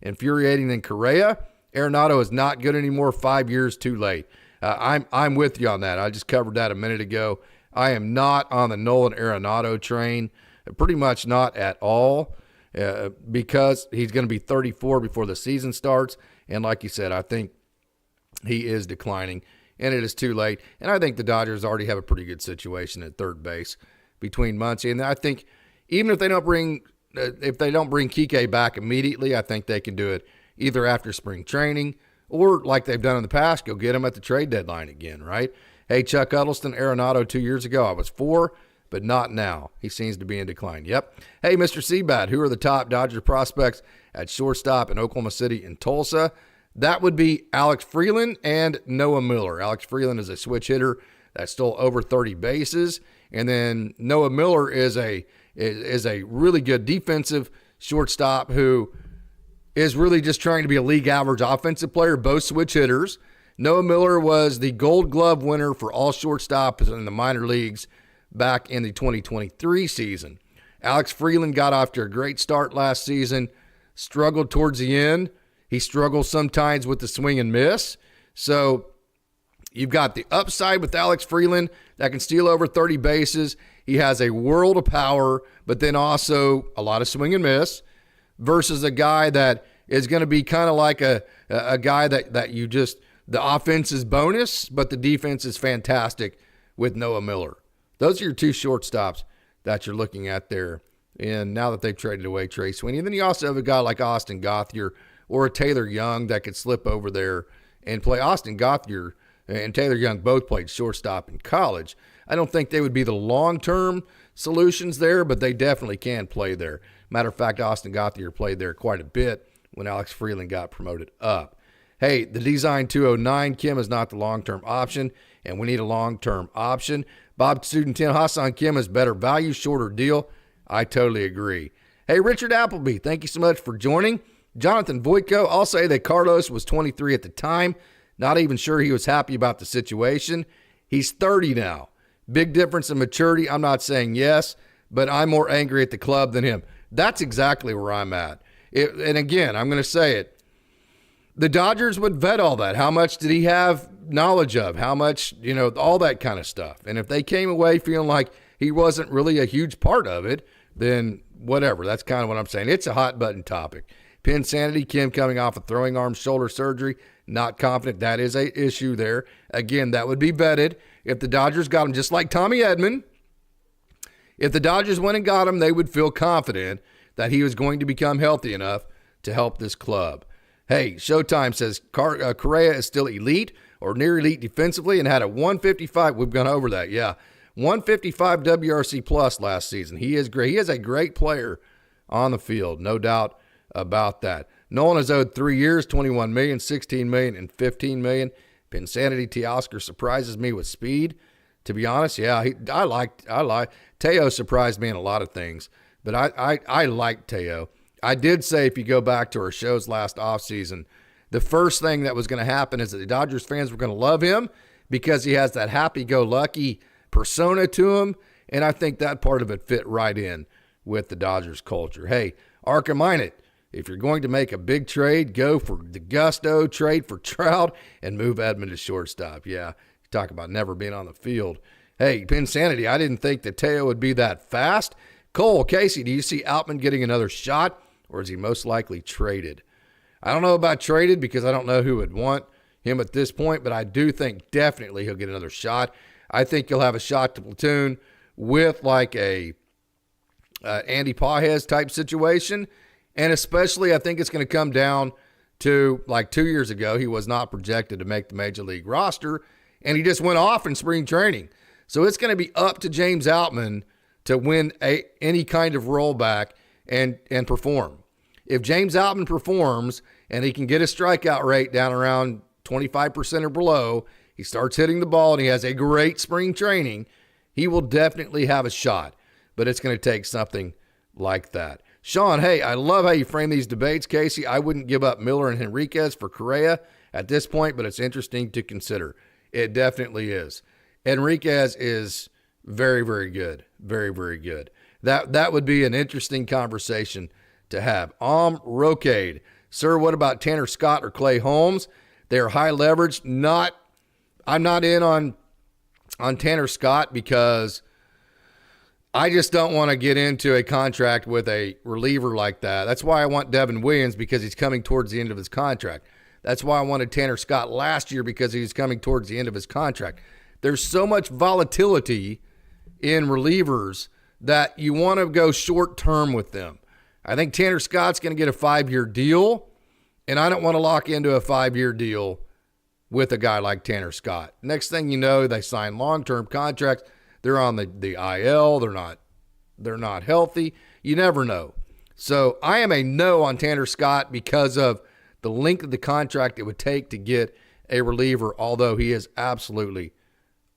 infuriating than Correa. Arenado is not good anymore. 5 years too late. I'm with you on that. I just covered that a minute ago. I am not on the Nolan Arenado train. Pretty much not at all. Because he's going to be 34 before the season starts. And like you said, I think he is declining, and it is too late. And I think the Dodgers already have a pretty good situation at third base between Muncy. And I think even if they don't bring Kike back immediately, I think they can do it either after spring training or like they've done in the past, go get him at the trade deadline again, right? Hey, Chuck Huddleston, Arenado 2 years ago, I was 4. But not now. He seems to be in decline. Yep. Hey, Mr. Seabat, who are the top Dodger prospects at shortstop in Oklahoma City and Tulsa? That would be Alex Freeland and Noah Miller. Alex Freeland is a switch hitter that stole over 30 bases. And then Noah Miller is a really good defensive shortstop who is really just trying to be a league average offensive player, both switch hitters. Noah Miller was the Gold Glove winner for all shortstops in the minor leagues back in the 2023 season. Alex Freeland got off to a great start last season, struggled towards the end. He struggles sometimes with the swing and miss. So you've got the upside with Alex Freeland that can steal over 30 bases. He has a world of power, but then also a lot of swing and miss versus a guy that is going to be kind of like a guy that you just, the offense is bonus, but the defense is fantastic with Noah Miller. Those are your two shortstops that you're looking at there. And now that they've traded away Trey Sweeney, then you also have a guy like Austin Gauthier or a Taylor Young that could slip over there and play. Austin Gauthier and Taylor Young both played shortstop in college. I don't think they would be the long-term solutions there, but they definitely can play there. Matter of fact, Austin Gauthier played there quite a bit when Alex Freeland got promoted up. Hey, the Design 209, Kim, is not the long-term option, and we need a long-term option. Bob Student 10, Hassan Kim is better value, shorter deal. I totally agree. Hey, Richard Appleby, thank you so much for joining. Jonathan Voitko, I'll say that Karros was 23 at the time. Not even sure he was happy about the situation. He's 30 now. Big difference in maturity. I'm not saying yes, but I'm more angry at the club than him. That's exactly where I'm at. And again, I'm going to say it. The Dodgers would vet all that. How much did he have knowledge of? How much, all that kind of stuff. And if they came away feeling like he wasn't really a huge part of it, then whatever. That's kind of what I'm saying. It's a hot button topic. Pinsanity, Kim coming off of throwing arm shoulder surgery, not confident. That is a issue there. Again, that would be vetted. If the Dodgers got him, just like Tommy Edman, if the Dodgers went and got him, they would feel confident that he was going to become healthy enough to help this club. Hey, Showtime says Correa is still elite or near elite defensively and had a 155. We've gone over that, yeah. 155 WRC plus last season. He is great. He is a great player on the field, no doubt about that. Nolan is owed 3 years, $21 million, $16 million, and $15 million. Pinsanity Teoscar surprises me with speed. To be honest, yeah, I like Teo surprised me in a lot of things, but I like Teo. I did say, if you go back to our shows last offseason, the first thing that was going to happen is that the Dodgers fans were going to love him because he has that happy-go-lucky persona to him, and I think that part of it fit right in with the Dodgers culture. Hey, Arkham, if you're going to make a big trade, go for the gusto, trade for Trout, and move Edmund to shortstop. Yeah, talk about never being on the field. Hey, Pinsanity, I didn't think that Teo would be that fast. Cole, Casey, do you see Outman getting another shot? Or is he most likely traded? I don't know about traded because I don't know who would want him at this point, but I do think definitely he'll get another shot. I think he'll have a shot to platoon with like a Andy Pages type situation. And especially I think it's going to come down to like 2 years ago, he was not projected to make the major league roster, and he just went off in spring training. So it's going to be up to James Outman to win any kind of rollback and perform. If James Outman performs and he can get his strikeout rate down around 25% or below, he starts hitting the ball, and he has a great spring training, he will definitely have a shot. But it's going to take something like that. Sean, hey, I love how you frame these debates, Casey. I wouldn't give up Miller and Henriquez for Correa at this point, but it's interesting to consider. It definitely is. Henriquez is very, very good. Very, very good. That would be an interesting conversation to have. Rocade. Sir, what about Tanner Scott or Clay Holmes? They're high leverage. I'm not in on Tanner Scott because I just don't want to get into a contract with a reliever like that. That's why I want Devin Williams, because he's coming towards the end of his contract. That's why I wanted Tanner Scott last year, because he was coming towards the end of his contract. There's so much volatility in relievers that you want to go short term with them. I think Tanner Scott's going to get a 5-year deal, and I don't want to lock into a 5-year deal with a guy like Tanner Scott. Next thing you know, they sign long-term contracts. They're on the IL. They're not healthy. You never know. So I am a no on Tanner Scott because of the length of the contract it would take to get a reliever, although he is absolutely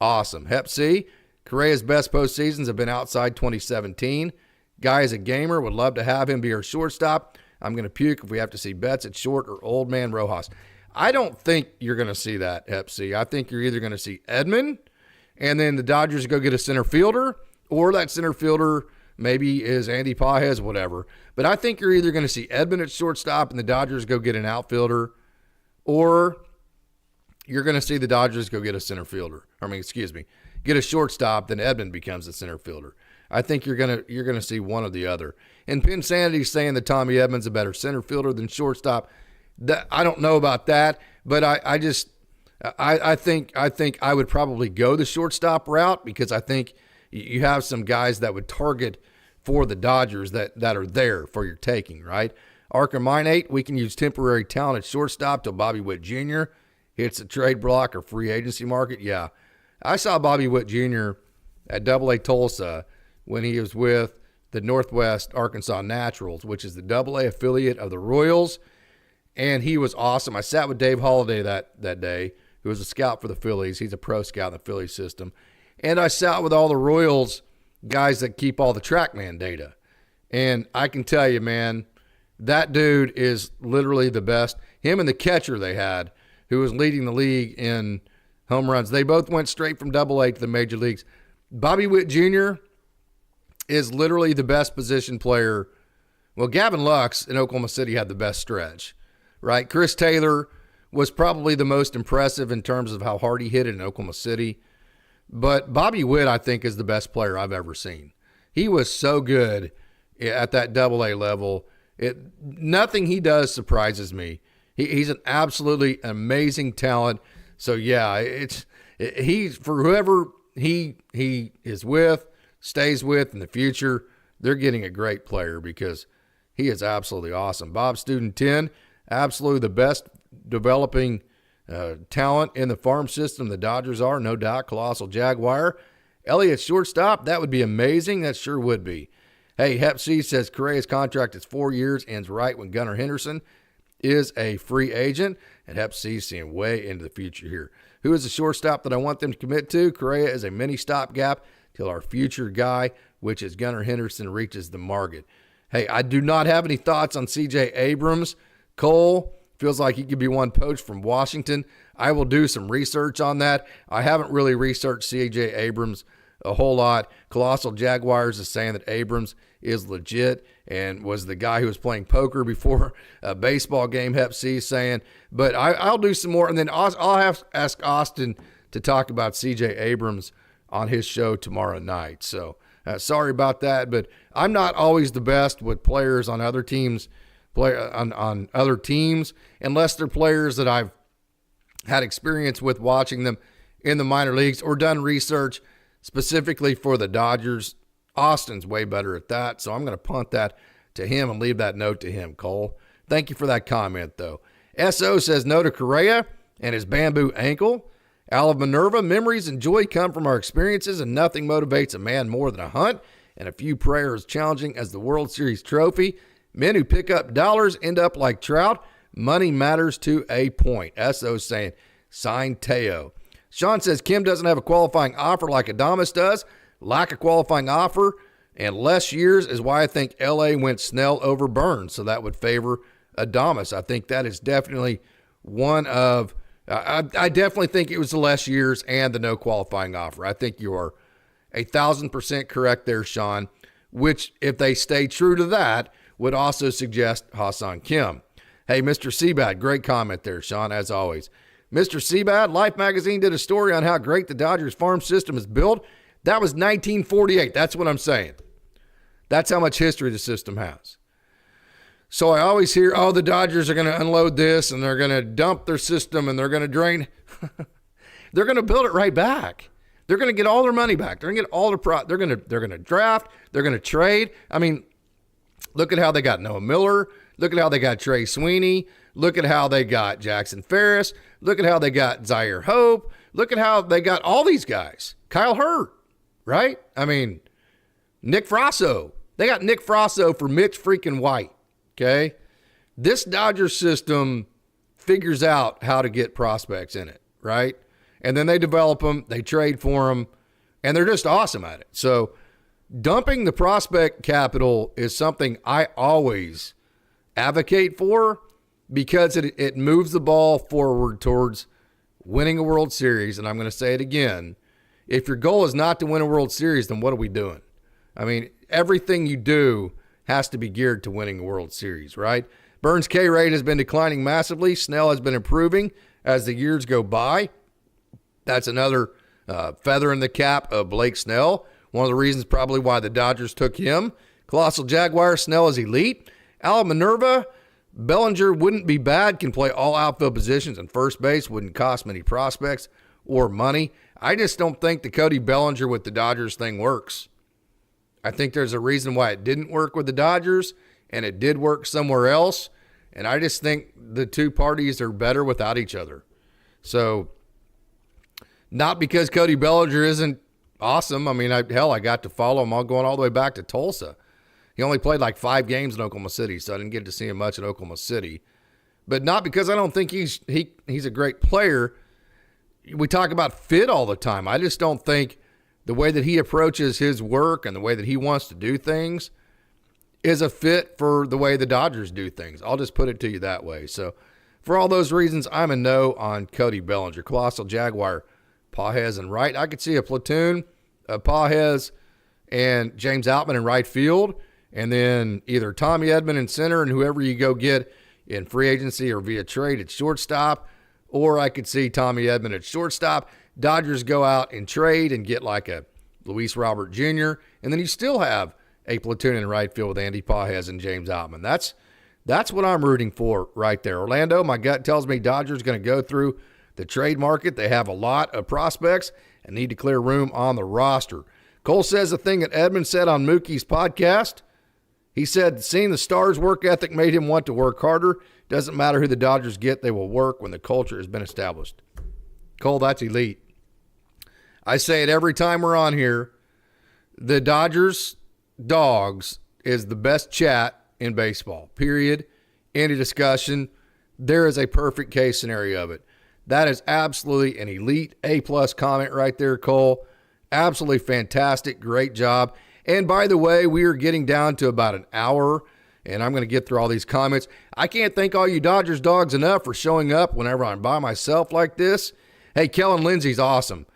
awesome. Hep C, Correa's best postseasons have been outside 2017. Guy is a gamer. Would love to have him be our shortstop. I'm going to puke if we have to see Betts at short or Old Man Rojas. I don't think you're going to see that, Hep C. I think you're either going to see Edman, and then the Dodgers go get a center fielder, or that center fielder maybe is Andy Pages, whatever. But I think you're either going to see Edman at shortstop and the Dodgers go get an outfielder, or you're going to see the Dodgers go get a center fielder. Get a shortstop, then Edman becomes a center fielder. I think you're gonna see one or the other. And Pinsanity's saying that Tommy Edman's a better center fielder than shortstop. I don't know about that, but I think I would probably go the shortstop route, because I think you have some guys that would target for the Dodgers that are there for your taking, right? Arkham 8, we can use temporary talent at shortstop till Bobby Witt Jr. hits the trade block or free agency market. Yeah, I saw Bobby Witt Jr. at AA Tulsa when he was with the Northwest Arkansas Naturals, which is the AA affiliate of the Royals, and he was awesome. I sat with Dave Holliday that day, who was a scout for the Phillies. He's a pro scout in the Phillies system. And I sat with all the Royals guys that keep all the TrackMan data. And I can tell you, man, that dude is literally the best. Him and the catcher they had, who was leading the league in home runs, they both went straight from AA to the major leagues. Bobby Witt Jr. is literally the best position player. Well, Gavin Lux in Oklahoma City had the best stretch, right? Chris Taylor was probably the most impressive in terms of how hard he hit it in Oklahoma City. But Bobby Witt, I think, is the best player I've ever seen. He was so good at that AA level. Nothing he does surprises me. He's an absolutely amazing talent. So, yeah, he's for whoever he is with, stays with in the future, they're getting a great player because he is absolutely awesome. Bob Student 10, absolutely the best developing talent in the farm system. The Dodgers are, no doubt. Colossal Jaguar. Elliott shortstop, that would be amazing. That sure would be. Hey, Hep C says Correa's contract is 4 years, ends right when Gunnar Henderson is a free agent. And Hep C's seeing way into the future here. Who is the shortstop that I want them to commit to? Correa is a mini stopgap till our future guy, which is Gunnar Henderson, reaches the market. Hey, I do not have any thoughts on C.J. Abrams. Cole feels like he could be one poached from Washington. I will do some research on that. I haven't really researched C.J. Abrams a whole lot. Colossal Jaguars is saying that Abrams is legit and was the guy who was playing poker before a baseball game, Hep C is saying. But I'll do some more, and then I'll have to ask Austin to talk about C.J. Abrams on his show tomorrow night. So sorry about that, but I'm not always the best with players on other teams, on other teams, unless they're players that I've had experience with watching them in the minor leagues or done research specifically for the Dodgers. Austin's way better at that, so I'm going to punt that to him and leave that note to him, Cole. Thank you for that comment, though. S.O. says no to Correa and his bamboo ankle. Al of Minerva, memories and joy come from our experiences, and nothing motivates a man more than a hunt and a few prayers challenging as the World Series trophy. Men who pick up dollars end up like Trout, Money matters to a point. SO saying, sign Teo. Sean says, Kim doesn't have a qualifying offer like Adames does. Lack of qualifying offer and less years is why I think LA went Snell over Burns. So that would favor Adames. I think that is definitely one of, I definitely think it was the less years and the no qualifying offer. I think you are 1,000% correct there, Sean, which if they stay true to that would also suggest Ha-Seong Kim. Hey, Mr. Seabad, great comment there, Sean, as always. Mr. Seabad, Life Magazine did a story on how great the Dodgers farm system is built. That was 1948. That's what I'm saying. That's how much history the system has. So I always hear, oh, the Dodgers are going to unload this and they're going to dump their system and they're going to drain. They're going to build it right back. They're going to get all their money back. They're going to get all their they're going to draft. They're going to trade. I mean, look at how they got Noah Miller. Look at how they got Trey Sweeney. Look at how they got Jackson Ferris. Look at how they got Zaire Hope. Look at how they got all these guys. Kyle Hurt, right? I mean, Nick Frasso. They got Nick Frasso for Mitch freaking White, okay? This Dodgers system figures out how to get prospects in it, right? And then they develop them, they trade for them, and they're just awesome at it. So dumping the prospect capital is something I always advocate for because it moves the ball forward towards winning a World Series. And I'm going to say it again. If your goal is not to win a World Series, then what are we doing? I mean, everything you do has to be geared to winning a World Series, right? Burns' K rate has been declining massively. Snell has been improving as the years go by. That's another feather in the cap of Blake Snell. One of the reasons probably why the Dodgers took him. Colossal Jaguar, Snell is elite. Al Minerva, Bellinger wouldn't be bad, can play all outfield positions, and first base wouldn't cost many prospects or money. I just don't think the Cody Bellinger with the Dodgers thing works. I think there's a reason why it didn't work with the Dodgers, and it did work somewhere else, and I just think the two parties are better without each other. So, not because Cody Bellinger isn't awesome. I mean, I got to follow him going all the way back to Tulsa. He only played like 5 games in Oklahoma City, so I didn't get to see him much in Oklahoma City. But not because I don't think he's a great player. We talk about fit all the time. I just don't think the way that he approaches his work and the way that he wants to do things is a fit for the way the Dodgers do things. I'll just put it to you that way. So for all those reasons, I'm a no on Cody Bellinger. Colossal Jaguar, Pages and right. I could see a platoon of Pages and James Outman in right field, and then either Tommy Edman in center and whoever you go get in free agency or via trade at shortstop, or I could see Tommy Edman at shortstop. Dodgers go out and trade and get like a Luis Robert Jr., and then you still have a platoon in right field with Andy Pages and James Outman. That's what I'm rooting for right there. Orlando, my gut tells me Dodgers going to go through the trade market. They have a lot of prospects and need to clear room on the roster. Cole says the thing that Edmund said on Mookie's podcast. He said, seeing the Stars' work ethic made him want to work harder. Doesn't matter who the Dodgers get, they will work when the culture has been established. Cole, that's elite. I say it every time we're on here. The Dodgers Dawgs is the best chat in baseball, period. Any discussion. There is a perfect case scenario of it. That is absolutely an elite A-plus comment right there, Cole. Absolutely fantastic. Great job. And by the way, we are getting down to about an hour, and I'm going to get through all these comments. I can't thank all you Dodgers dogs enough for showing up whenever I'm by myself like this. Hey, Kellen Lindsay's awesome.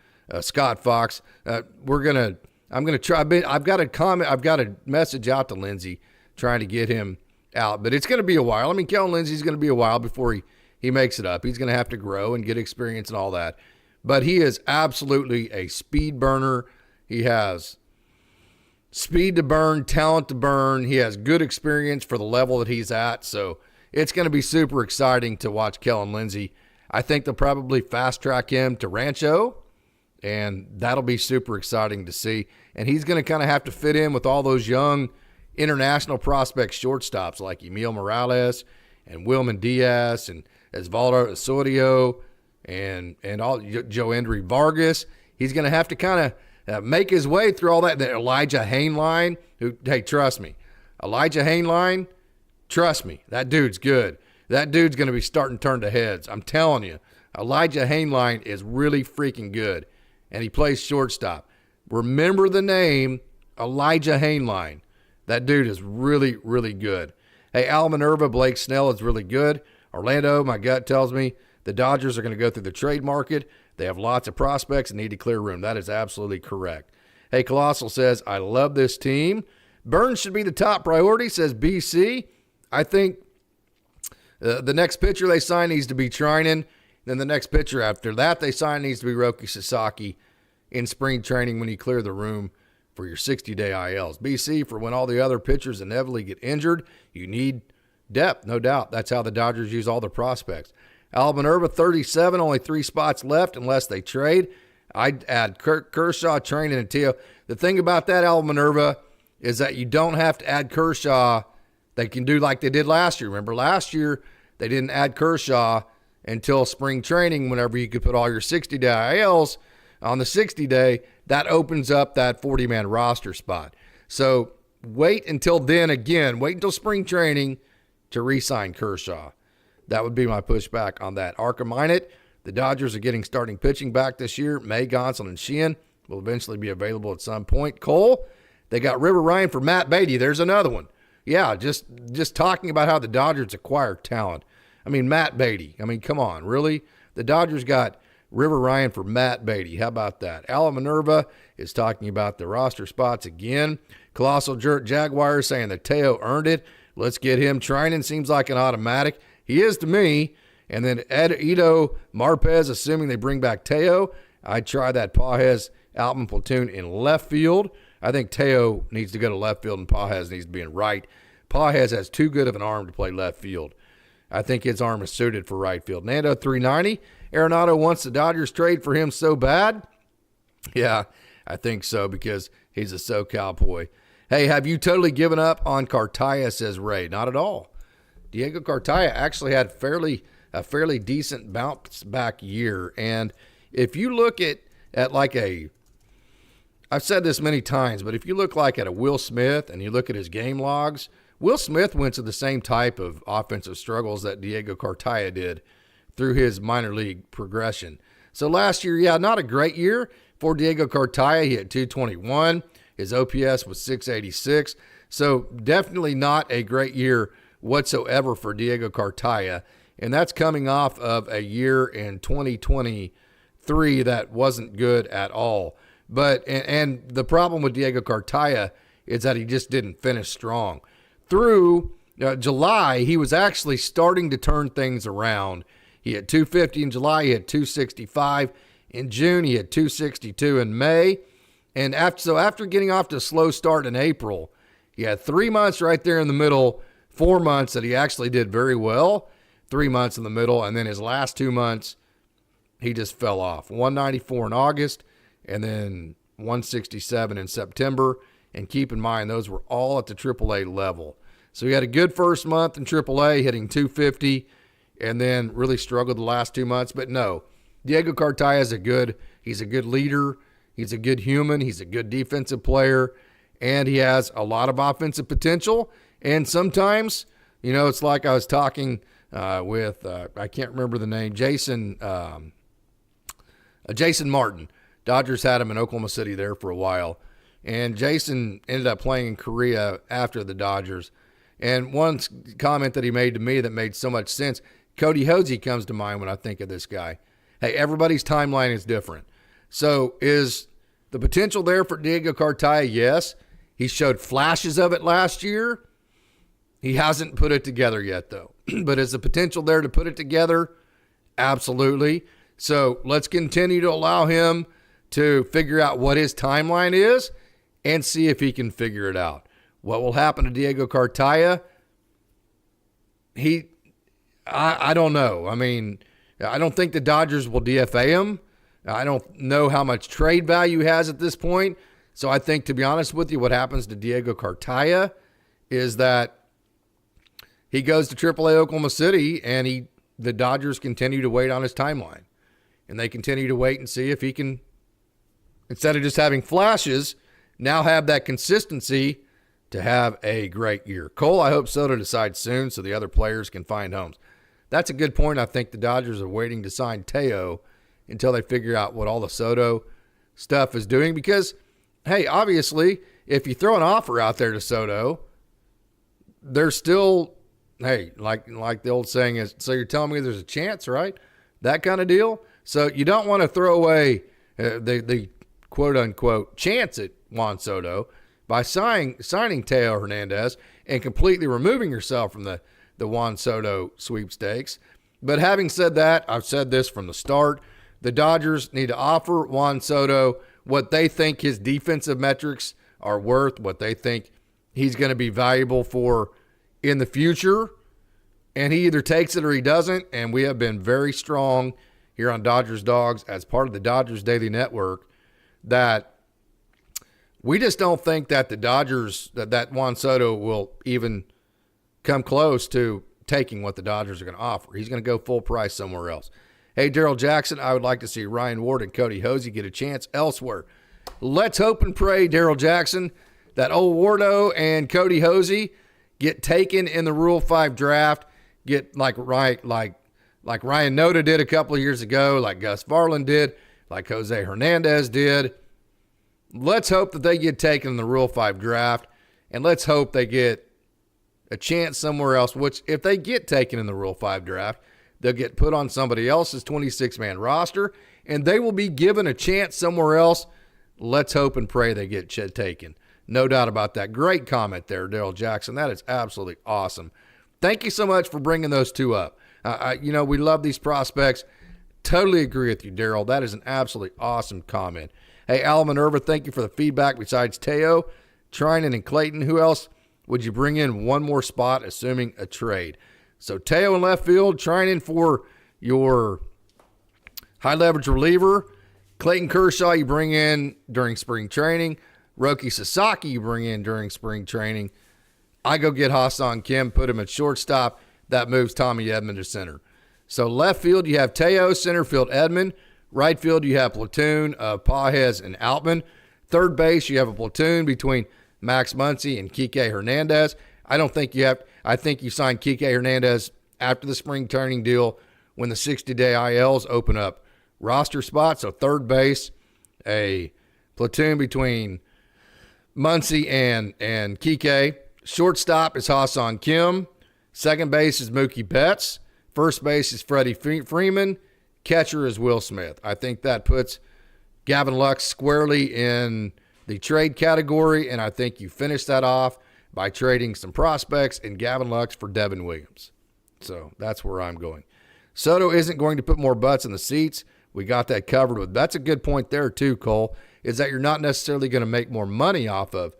Scott Fox. I'm going to try. I've got a comment. I've got a message out to Lindsay trying to get him out, but it's going to be a while. I mean, Kellen Lindsay's going to be a while before he makes it up. He's going to have to grow and get experience and all that. But he is absolutely a speed burner. He has speed to burn, talent to burn. He has good experience for the level that he's at. So it's going to be super exciting to watch Kellen Lindsay. I think they'll probably fast track him to Rancho, and that'll be super exciting to see. And he's going to kind of have to fit in with all those young international prospect shortstops like Emil Morales and Wilman Diaz and Osvaldo Osorio and all Joe Andrew Vargas. He's going to have to kind of make his way through all that. The Elijah Hainline, who, hey, trust me, Elijah Hainline, trust me, that dude's good. that dude's going to be starting to turn to heads. I'm telling you, Elijah Hainline is really freaking good, and he plays shortstop. Remember the name Elijah Hainline. That dude is really, really good. Hey, Al Minerva, Blake Snell is really good. Orlando, my gut tells me the Dodgers are going to go through the trade market. They have lots of prospects and need to clear room. That is absolutely correct. Hey, Colossal says, I love this team. Burns should be the top priority, says BC. I think the next pitcher they sign needs to be Trinan. Then the next pitcher after that they sign needs to be Roki Sasaki in spring training when you clear the room for your 60-day ILs. BC, for when all the other pitchers inevitably get injured, you need depth, no doubt. That's how the Dodgers use all their prospects. Al Minerva, 37, only 3 spots left unless they trade. I'd add Kershaw, Trinan, and Teo. The thing about that, Al Minerva, is that you don't have to add Kershaw. They can do like they did last year. Remember, last year they didn't add Kershaw until spring training whenever you could put all your 60-day ILs on the 60-day. That opens up that 40-man roster spot. So wait until then again. Wait until spring training to re-sign Kershaw. That would be my pushback on that. Arkham Minot, the Dodgers are getting starting pitching back this year. May, Gonsolin, and Sheehan will eventually be available at some point. Cole, they got River Ryan for Matt Beatty. There's another one. Yeah, just talking about how the Dodgers acquire talent. I mean, Matt Beatty. I mean, come on, really? The Dodgers got River Ryan for Matt Beatty. How about that? Alan Minerva is talking about the roster spots again. Colossal Jerk Jaguars saying that Teo earned it. Let's get him. Trinan seems like an automatic. He is to me. And then Edo Marpez, assuming they bring back Teo. I'd try that Pages Altman platoon in left field. I think Teo needs to go to left field and Pages needs to be in right. Pages has too good of an arm to play left field. I think his arm is suited for right field. Nando, 390. Arenado wants the Dodgers trade for him so bad. Yeah, I think so because he's a SoCal boy. Hey, have you totally given up on Cartaya, says Ray? Not at all. Diego Cartaya actually had a fairly decent bounce back year. And if you look at like I've said this many times, but if you look like at a Will Smith and you look at his game logs, Will Smith went to the same type of offensive struggles that Diego Cartaya did through his minor league progression. So last year, yeah, not a great year for Diego Cartaya. He had 221. His OPS was 686. So definitely not a great year whatsoever for Diego Cartaya. And that's coming off of a year in 2023 that wasn't good at all. But and the problem with Diego Cartaya is that he just didn't finish strong. Through July, he was actually starting to turn things around. He had 250 in July. He had 265 in June. He had 262 in May. And after getting off to a slow start in April, he had 3 months right there in the middle, 4 months that he actually did very well, 3 months in the middle, and then his last 2 months, he just fell off. 194 in August, and then 167 in September. And keep in mind, those were all at the AAA level. So he had a good first month in AAA, hitting 250, and then really struggled the last 2 months. But no, Diego Cartaya is he's a good leader. He's a good human. He's a good defensive player, and he has a lot of offensive potential. And sometimes, it's like I was talking with, I can't remember the name, Jason Martin. Dodgers had him in Oklahoma City there for a while. And Jason ended up playing in Korea after the Dodgers. And one comment that he made to me that made so much sense, Cody Hosey comes to mind when I think of this guy. Hey, everybody's timeline is different. So is the potential there for Diego Cartaya? Yes. He showed flashes of it last year. He hasn't put it together yet, though. But is the potential there to put it together? Absolutely. So let's continue to allow him to figure out what his timeline is and see if he can figure it out. What will happen to Diego Cartaya? I don't know. I mean, I don't think the Dodgers will DFA him. I don't know how much trade value he has at this point. So I think, to be honest with you, what happens to Diego Cartaya is that he goes to AAA Oklahoma City and the Dodgers continue to wait on his timeline. And they continue to wait and see if he can, instead of just having flashes, now have that consistency to have a great year. Cole, I hope Soto decides soon so the other players can find homes. that's a good point. I think the Dodgers are waiting to sign Teo until they figure out what all the Soto stuff is doing. Because, hey, obviously, if you throw an offer out there to Soto, there's still, hey, like the old saying is, so you're telling me there's a chance, right? That kind of deal. So you don't want to throw away the quote-unquote chance at Juan Soto by signing Teo Hernandez and completely removing yourself from the Juan Soto sweepstakes. But having said that, I've said this from the start, the Dodgers need to offer Juan Soto what they think his defensive metrics are worth, what they think he's going to be valuable for in the future, and he either takes it or he doesn't. And we have been very strong here on Dodgers Dogs as part of the Dodgers Daily Network that we just don't think that the Dodgers, that Juan Soto will even come close to taking what the Dodgers are going to offer. He's going to go full price somewhere else. Hey, Daryl Jackson, I would like to see Ryan Ward and Cody Hosey get a chance elsewhere. Let's hope and pray, Daryl Jackson, that old Wardo and Cody Hosey get taken in the Rule 5 draft, get like Ryan Noda did a couple of years ago, like Gus Varland did, like Jose Hernandez did. Let's hope that they get taken in the Rule 5 draft, and let's hope they get a chance somewhere else, which if they get taken in the Rule 5 draft, they'll get put on somebody else's 26-man roster, and they will be given a chance somewhere else. Let's hope and pray they get taken. No doubt about that. Great comment there, Daryl Jackson. That is absolutely awesome. Thank you so much for bringing those two up. We love these prospects. Totally agree with you, Daryl. That is an absolutely awesome comment. Hey, Al Minerva, thank you for the feedback. Besides Teo, Trinan, and Clayton, who else would you bring in one more spot, assuming a trade? So Teo in left field, Trinan for your high-leverage reliever. Clayton Kershaw you bring in during spring training. Roki Sasaki you bring in during spring training. I go get Ha-Seong Kim, put him at shortstop. That moves Tommy Edman to center. So left field, you have Teo, center field Edman. Right field, you have platoon of Pages and Altman. Third base, you have a platoon between Max Muncy and Kike Hernandez. I think you signed Kike Hernandez after the spring training deal when the 60-day ILs open up roster spots. So third base, a platoon between Muncy and Kike. Shortstop is Ha-Seong Kim. Second base is Mookie Betts. First base is Freddie Freeman. Catcher is Will Smith. I think that puts Gavin Lux squarely in the trade category, and I think you finish that off by trading some prospects and Gavin Lux for Devin Williams. So that's where I'm going. Soto isn't going to put more butts in the seats. We got that covered. That's a good point there too, Cole, is that you're not necessarily going to make more money off of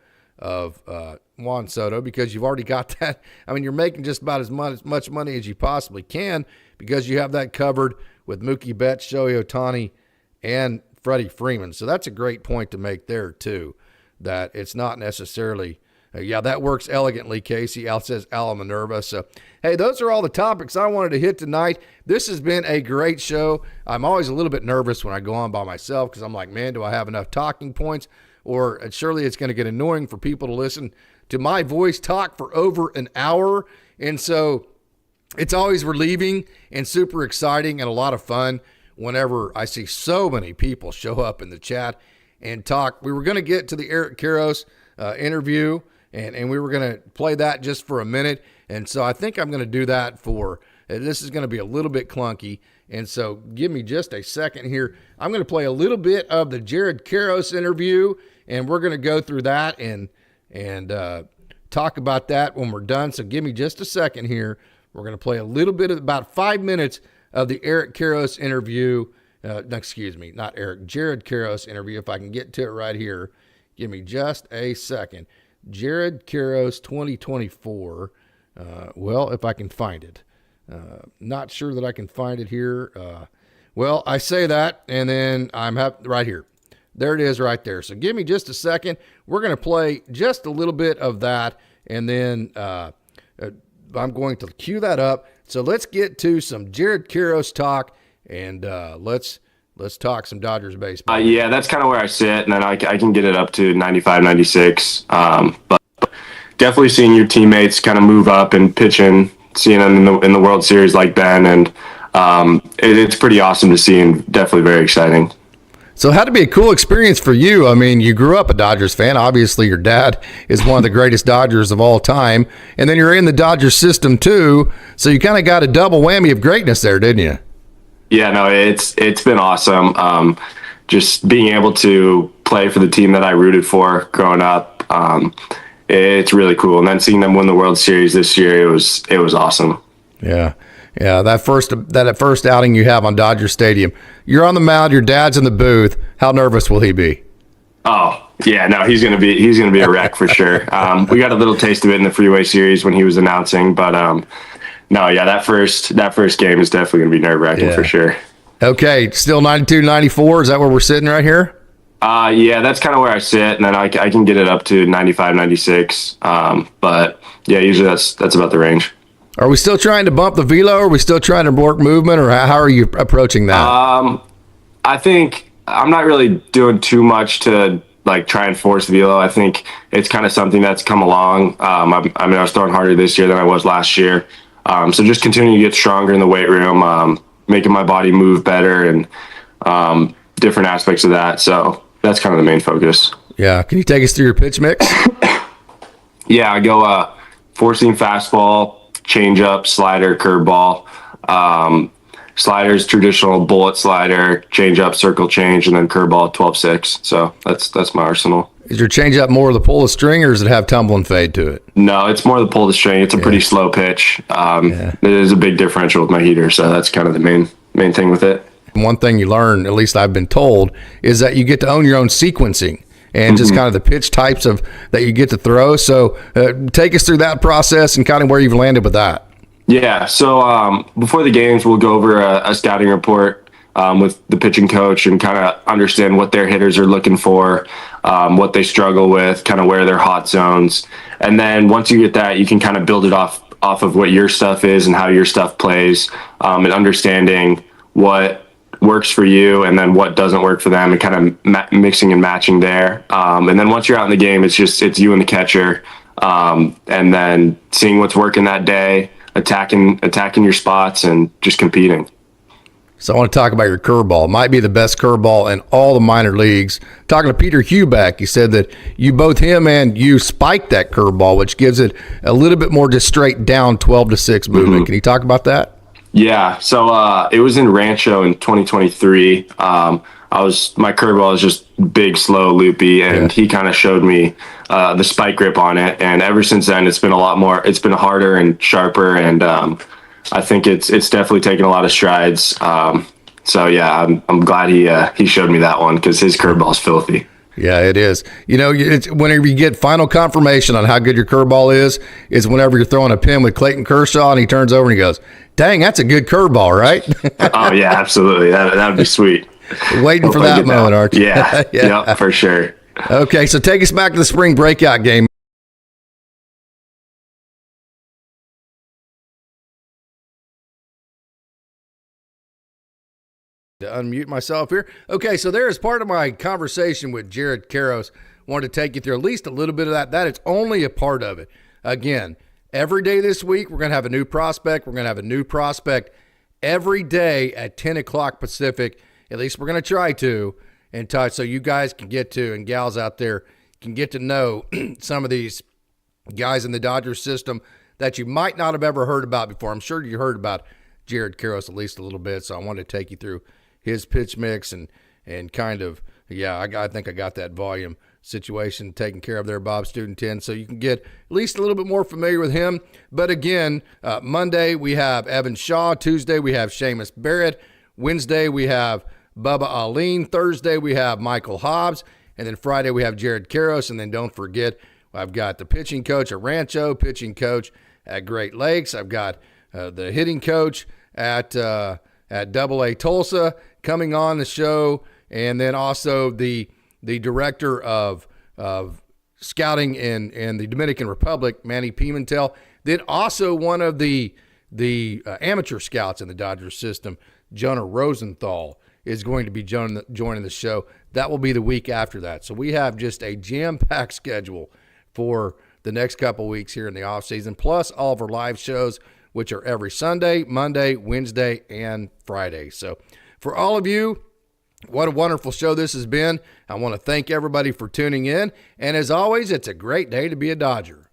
Juan Soto because you've already got that. I mean, you're making just about as much money as you possibly can because you have that covered with Mookie Betts, Shohei Ohtani, and Freddie Freeman. So that's a great point to make there too, that it's not necessarily that works elegantly, Casey. Al says Al Minerva. So, hey, those are all the topics I wanted to hit tonight. This has been a great show. I'm always a little bit nervous when I go on by myself because I'm like, man, do I have enough talking points? Or surely it's going to get annoying for people to listen to my voice talk for over an hour. And so it's always relieving and super exciting and a lot of fun whenever I see so many people show up in the chat and talk. We were going to get to the Eric Karros interview, and we were going to play that just for a minute. And so I think I'm going to do that this is going to be a little bit clunky. And so give me just a second here. I'm going to play a little bit of the Jared Karros interview, and we're going to go through that and talk about that when we're done. So give me just a second here. We're going to play a little bit of about 5 minutes of the Eric Karros interview. Jared Karros interview, if I can get to it right here. Give me just a second. Jared Karros 2024. If I can find it. Not sure that I can find it here. I say that, and then I'm right here. There it is right there. So give me just a second. We're going to play just a little bit of that, and then I'm going to cue that up. So let's get to some Jared Karros talk, and let's talk some Dodgers baseball. Yeah, that's kind of where I sit, and then I can get it up to 95, 96. But definitely seeing your teammates kind of move up and pitch in seeing him in the World Series like Ben, and it's pretty awesome to see, and definitely very exciting. So it had to be a cool experience for you. I mean, you grew up a Dodgers fan. Obviously, your dad is one of the greatest Dodgers of all time. And then you're in the Dodgers system, too. So you kind of got a double whammy of greatness there, didn't you? Yeah, no, it's been awesome. Just being able to play for the team that I rooted for growing up, it's really cool. And then seeing them win the World Series this year, it was awesome. Yeah. Yeah, that first outing you have on Dodger Stadium, you're on the mound, your dad's in the booth. How nervous will he be? Oh, yeah, no, he's gonna be a wreck for sure. We got a little taste of it in the Freeway Series when he was announcing, but no, yeah, that first game is definitely gonna be nerve-wracking for sure. Okay, still 92-94. Is that where we're sitting right here? Yeah, that's kind of where I sit, and then I can get it up to 95, 96. But yeah, usually that's about the range. Are we still trying to bump the velo? Are we still trying to work movement, or how are you approaching that? I think I'm not really doing too much to like try and force velo. I think it's kind of something that's come along. I mean, I was throwing harder this year than I was last year. So just continuing to get stronger in the weight room, making my body move better, and different aspects of that. So that's kind of the main focus. Yeah. Can you take us through your pitch mix? Yeah, I go four-seam fastball, changeup, slider, curveball. Slider's traditional bullet slider, changeup, circle change, and then curveball 12-6. So that's my arsenal. Is your changeup more of the pull the string, or does it have tumble and fade to it? No, it's more the pull the string. It's a pretty slow pitch. It is a big differential with my heater, so that's kind of the main thing with it. One thing you learn, at least I've been told, is that you get to own your own sequencing and just kind of the pitch types that you get to throw. So take us through that process and kind of where you've landed with that. Yeah, so before the games, we'll go over a scouting report with the pitching coach and kind of understand what their hitters are looking for, what they struggle with, kind of where their hot zones. And then once you get that, you can kind of build it off of what your stuff is and how your stuff plays, and understanding what works for you and then what doesn't work for them, and kind of mixing and matching there. And then once you're out in the game, it's you and the catcher, and then seeing what's working that day, attacking your spots, and just competing. So I want to talk about your curveball. It might be the best curveball in all the minor leagues. Talking to Peter Huback, he said that both him and you spiked that curveball, which gives it a little bit more just straight down 12-6 movement. Can you talk about that? Yeah, so it was in Rancho in 2023. My curveball is just big, slow, loopy, and he kind of showed me the spike grip on it. And ever since then, it's been a lot more. It's been harder and sharper, and I think it's definitely taken a lot of strides. So yeah, I'm glad he showed me that one, because his curveball is filthy. Yeah, it is. You know, it's whenever you get final confirmation on how good your curveball is whenever you're throwing a pin with Clayton Kershaw and he turns over and he goes, "Dang, that's a good curveball, right?" Oh yeah, absolutely. That'd be sweet. Waiting for that moment, aren't you? Yeah, yeah, for sure. Okay, so take us back to the spring breakout game. To unmute myself here. Okay, so there is part of my conversation with Jared Karros. Wanted to take you through at least a little bit of that. That is only a part of it. Again, every day this week, we're going to have a new prospect. We're going to have a new prospect every day at 10 o'clock Pacific. At least we're going to try to, and touch, so you guys can get to, and gals out there can get to know some of these guys in the Dodgers system that you might not have ever heard about before. I'm sure you heard about Jared Karros at least a little bit, so I wanted to take you through his pitch mix and kind of, I think I got that volume situation taken care of there, Bob Student 10, so you can get at least a little bit more familiar with him. But again, Monday we have Evan Shaw. Tuesday we have Seamus Barrett. Wednesday we have Bubba Aline. Thursday we have Michael Hobbs. And then Friday we have Jared Karros. And then don't forget, I've got the pitching coach at Rancho, pitching coach at Great Lakes. I've got the hitting coach at AA Tulsa coming on the show, and then also the director of scouting in the Dominican Republic, Manny Pimentel. Then also one of the amateur scouts in the Dodgers system, Jonah Rosenthal, is going to be joining the show. That will be the week after that. So we have just a jam-packed schedule for the next couple weeks here in the offseason, plus all of our live shows. which are every Sunday, Monday, Wednesday, and Friday. So for all of you, what a wonderful show this has been. I want to thank everybody for tuning in. And as always, it's a great day to be a Dodger.